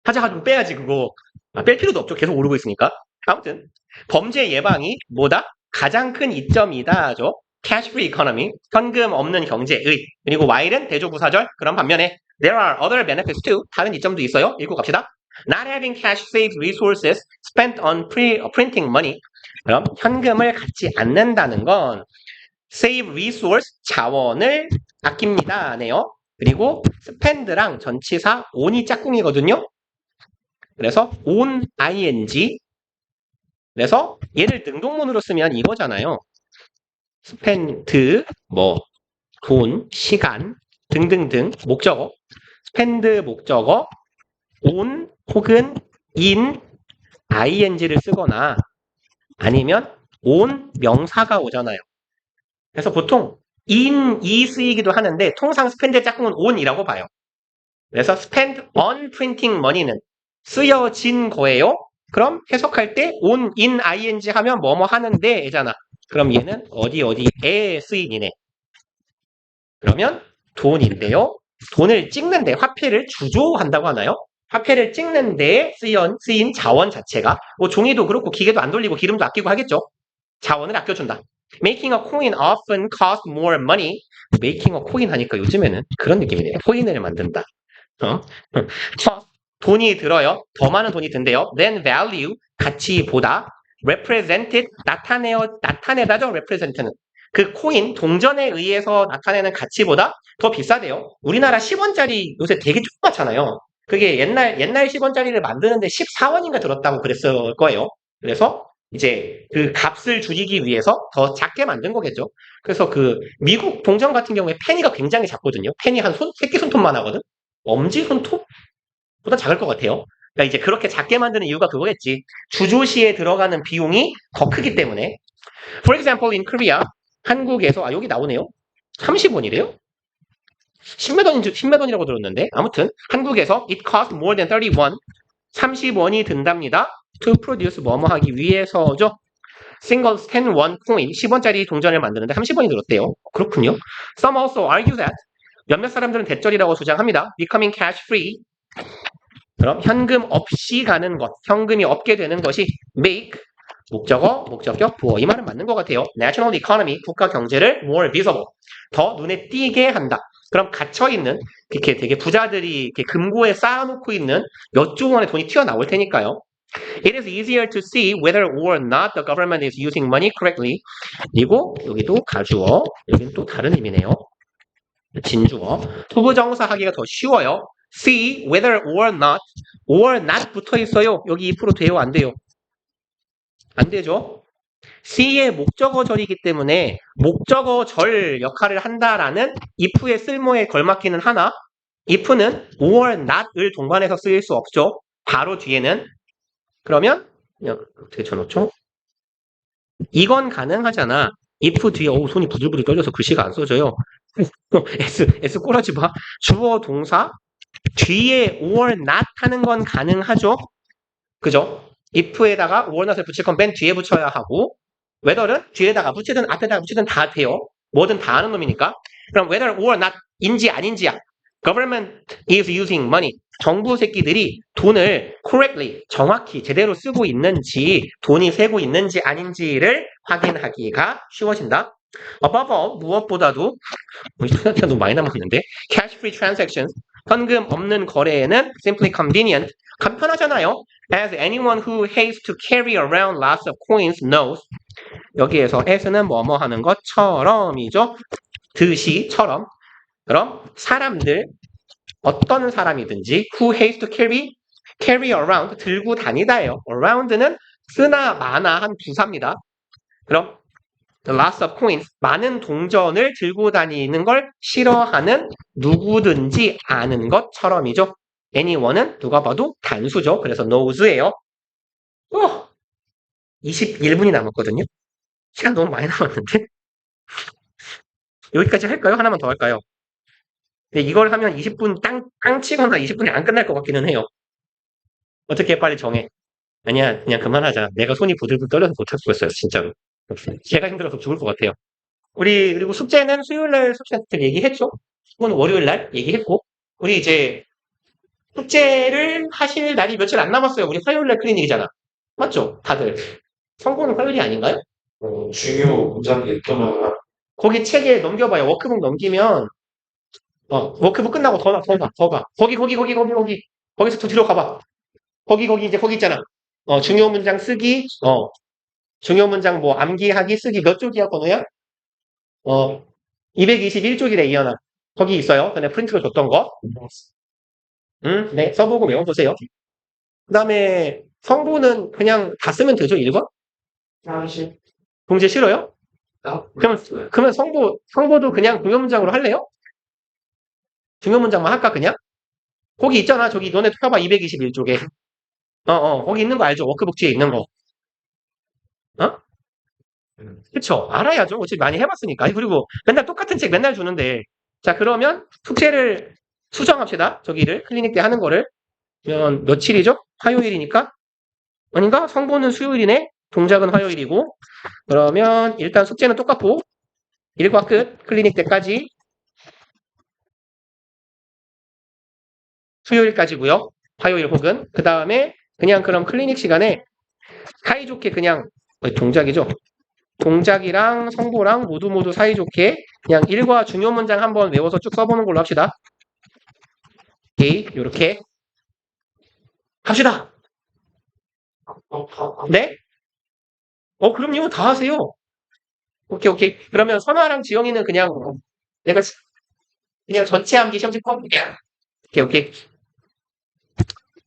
찾아가지고 빼야지 그거. 뺄 필요도 없죠. 계속 오르고 있으니까. 아무튼 범죄 예방이 뭐다? 가장 큰 이점이다죠. cash free economy, 현금 없는 경제의. 그리고 while은 대조부사절. 그런 반면에 there are other benefits too. 다른 이점도 있어요. 읽고 갑시다. Not having cash saves resources spent on printing money. 그럼 현금을 갖지 않는다는 건 save resource, 자원을 아낍니다. 네요. 그리고 spend랑 전치사 on이 짝꿍이거든요. 그래서 on ing. 그래서 얘를 능동문으로 쓰면 이거잖아요. spend 돈, 시간 등등등 목적어. spend 목적어 on 혹은 in ing를 쓰거나 아니면 on 명사가 오잖아요. 그래서 보통 in이 쓰이기도 하는데 통상 spend의 짝꿍은 on이라고 봐요. 그래서 spend on printing money는 쓰여진 거예요. 그럼 해석할 때 on, in, ing 하면 뭐뭐 하는데 잖아. 그럼 얘는 어디에 쓰이니네. 그러면 돈인데요. 돈을 찍는데 화폐를 주조한다고 하나요? 화폐를 찍는데 쓰인 자원 자체가 뭐 종이도 그렇고 기계도 안 돌리고 기름도 아끼고 하겠죠. 자원을 아껴준다. Making a coin often costs more money. Making a coin 하니까 요즘에는 그런 느낌이네요. 코인을 만든다. 돈이 들어요. 더 많은 돈이 든대요. Then value, 가치보다 represented, 나타내다죠. represent는. 그 코인, 동전에 의해서 나타내는 가치보다 더 비싸대요. 우리나라 10원짜리 요새 되게 조그맣잖아요. 그게 옛날 10원짜리를 만드는데 14원인가 들었다고 그랬을 거예요. 그래서 이제 그 값을 줄이기 위해서 더 작게 만든 거겠죠. 그래서 그 미국 동전 같은 경우에 페니가 굉장히 작거든요. 페니 한 새끼손톱만 하거든. 엄지손톱? 보다 작을 것 같아요. 그러니까 이제 그렇게 작게 만드는 이유가 그거겠지. 주조시에 들어가는 비용이 더 크기 때문에. For example, in Korea, 한국에서 여기 나오네요. 30원이래요? 10몇 원이라고 들었는데 아무튼 한국에서 it costs more than 30원 30원이 든답니다. To produce 뭐뭐 하기 위해서죠. Single 10원 coin 10원짜리 동전을 만드는데 30원이 들었대요. 그렇군요. Some also argue that 몇몇 사람들은 대절이라고 주장합니다. Becoming cash free 그럼 현금 없이 가는 것, 현금이 없게 되는 것이 make 목적어, 목적격, 보어. 이 말은 맞는 것 같아요. National economy, 국가 경제를 more visible, 더 눈에 띄게 한다. 그럼 갇혀있는, 이렇게 되게 부자들이 이렇게 금고에 쌓아놓고 있는 몇 조 원의 돈이 튀어나올 테니까요. It is easier to see whether or not the government is using money correctly. 그리고 여기도 가주어, 여기는 또 다른 의미네요. 진주어. 투부정사 하기가 더 쉬워요. See whether or not 붙어 있어요. 여기 2% 돼요? 안 돼요? 안 되죠? C의 목적어절이기 때문에 목적어절 역할을 한다라는 if의 쓸모에 걸맞기는 하나 if는 or not을 동반해서 쓰일 수 없죠. 바로 뒤에는 그러면 그냥 어떻게 쳐놓죠? 이건 가능하잖아. if 뒤에 손이 부들부들 떨려서 글씨가 안 써져요. S 꼬라지 마. 주어 동사 뒤에 or not 하는 건 가능하죠. 그죠? if에다가 or not을 붙일 건 맨 뒤에 붙여야 하고 whether는 뒤에다가 붙이든 앞에다가 붙이든 다 돼요. 뭐든 다 하는 놈이니까. 그럼 whether or not 인지 아닌지야. Government is using money. 정부 새끼들이 돈을 correctly, 정확히 제대로 쓰고 있는지, 돈이 새고 있는지 아닌지를 확인하기가 쉬워진다. above all, 무엇보다도 우리 시간이 너무 많이 남았는데 cash-free transactions, 현금 없는 거래에는 simply convenient, 간편하잖아요. As anyone who hates to carry around lots of coins knows. 여기에서 as는 뭐뭐 하는 것처럼이죠. 듯이처럼. 그럼 사람들 어떤 사람이든지 who hates to carry around 들고 다니다예요. around는 쓰나 마나 한 부사입니다. 그럼 lots of coins 많은 동전을 들고 다니는 걸 싫어하는 누구든지 아는 것처럼이죠. anyone은 누가 봐도 단수죠. 그래서 knows예요. 21분이 남았거든요. 시간 너무 많이 남았는데 여기까지 할까요? 하나만 더 할까요? 근데 이걸 하면 20분 땅 치거나 20분이 안 끝날 것 같기는 해요. 어떻게 빨리 정해. 아니야, 그냥 그만하자. 내가 손이 부들부들 떨려서 못하겠어요, 진짜로. 제가 힘들어서 죽을 것 같아요. 우리, 그리고 숙제는 수요일날 숙제한테 얘기했죠? 오늘 월요일날 얘기했고, 우리 이제 숙제를 하실 날이 며칠 안 남았어요. 우리 화요일날 클리닉이잖아. 맞죠? 다들. 선고는 화요일이 아닌가요? 중요 문장이 있더만 거기 책에 넘겨봐요. 워크북 넘기면, 워크북 끝나고 더 가. 거기. 거기서 더 뒤로 가봐. 거기 있잖아. 중요 문장 쓰기, 중요 문장 뭐 암기하기 쓰기 몇 쪽이야, 번호야? 221쪽이래, 이현아. 거기 있어요. 전에 프린트로 줬던 거. 네, 써보고 외워보세요. 그 다음에 성분은 그냥 다 쓰면 되죠, 1번? 사실 동시에 싫어요? 그러면 성보도 그냥 중요 문장으로 할래요? 중요 문장만 할까, 그냥? 거기 있잖아. 저기 너네 펴봐, 221쪽에. 거기 있는 거 알죠? 워크북 뒤에 있는 거. 그쵸? 알아야죠. 어차피 많이 해봤으니까. 그리고 맨날 똑같은 책 맨날 주는데. 자, 그러면 숙제를 수정합시다. 저기를, 클리닉 때 하는 거를. 그러면 며칠이죠? 화요일이니까? 아닌가? 성분은 수요일이네? 동작은 화요일이고. 그러면 일단 숙제는 똑같고. 일과 끝, 클리닉 때까지. 수요일까지고요. 화요일 혹은. 그 다음에 그냥 그럼 클리닉 시간에 사이좋게 그냥 동작이죠. 동작이랑 성보랑 모두 사이좋게 그냥 일과 중요 문장 한번 외워서 쭉 써보는 걸로 합시다. 오케이, 요렇게 합시다. 네? 그럼요. 다 하세요. 오케이. 그러면 선화랑 지영이는 그냥 내가 그냥 전체 암기 시험지 꺼볼게. 오케이.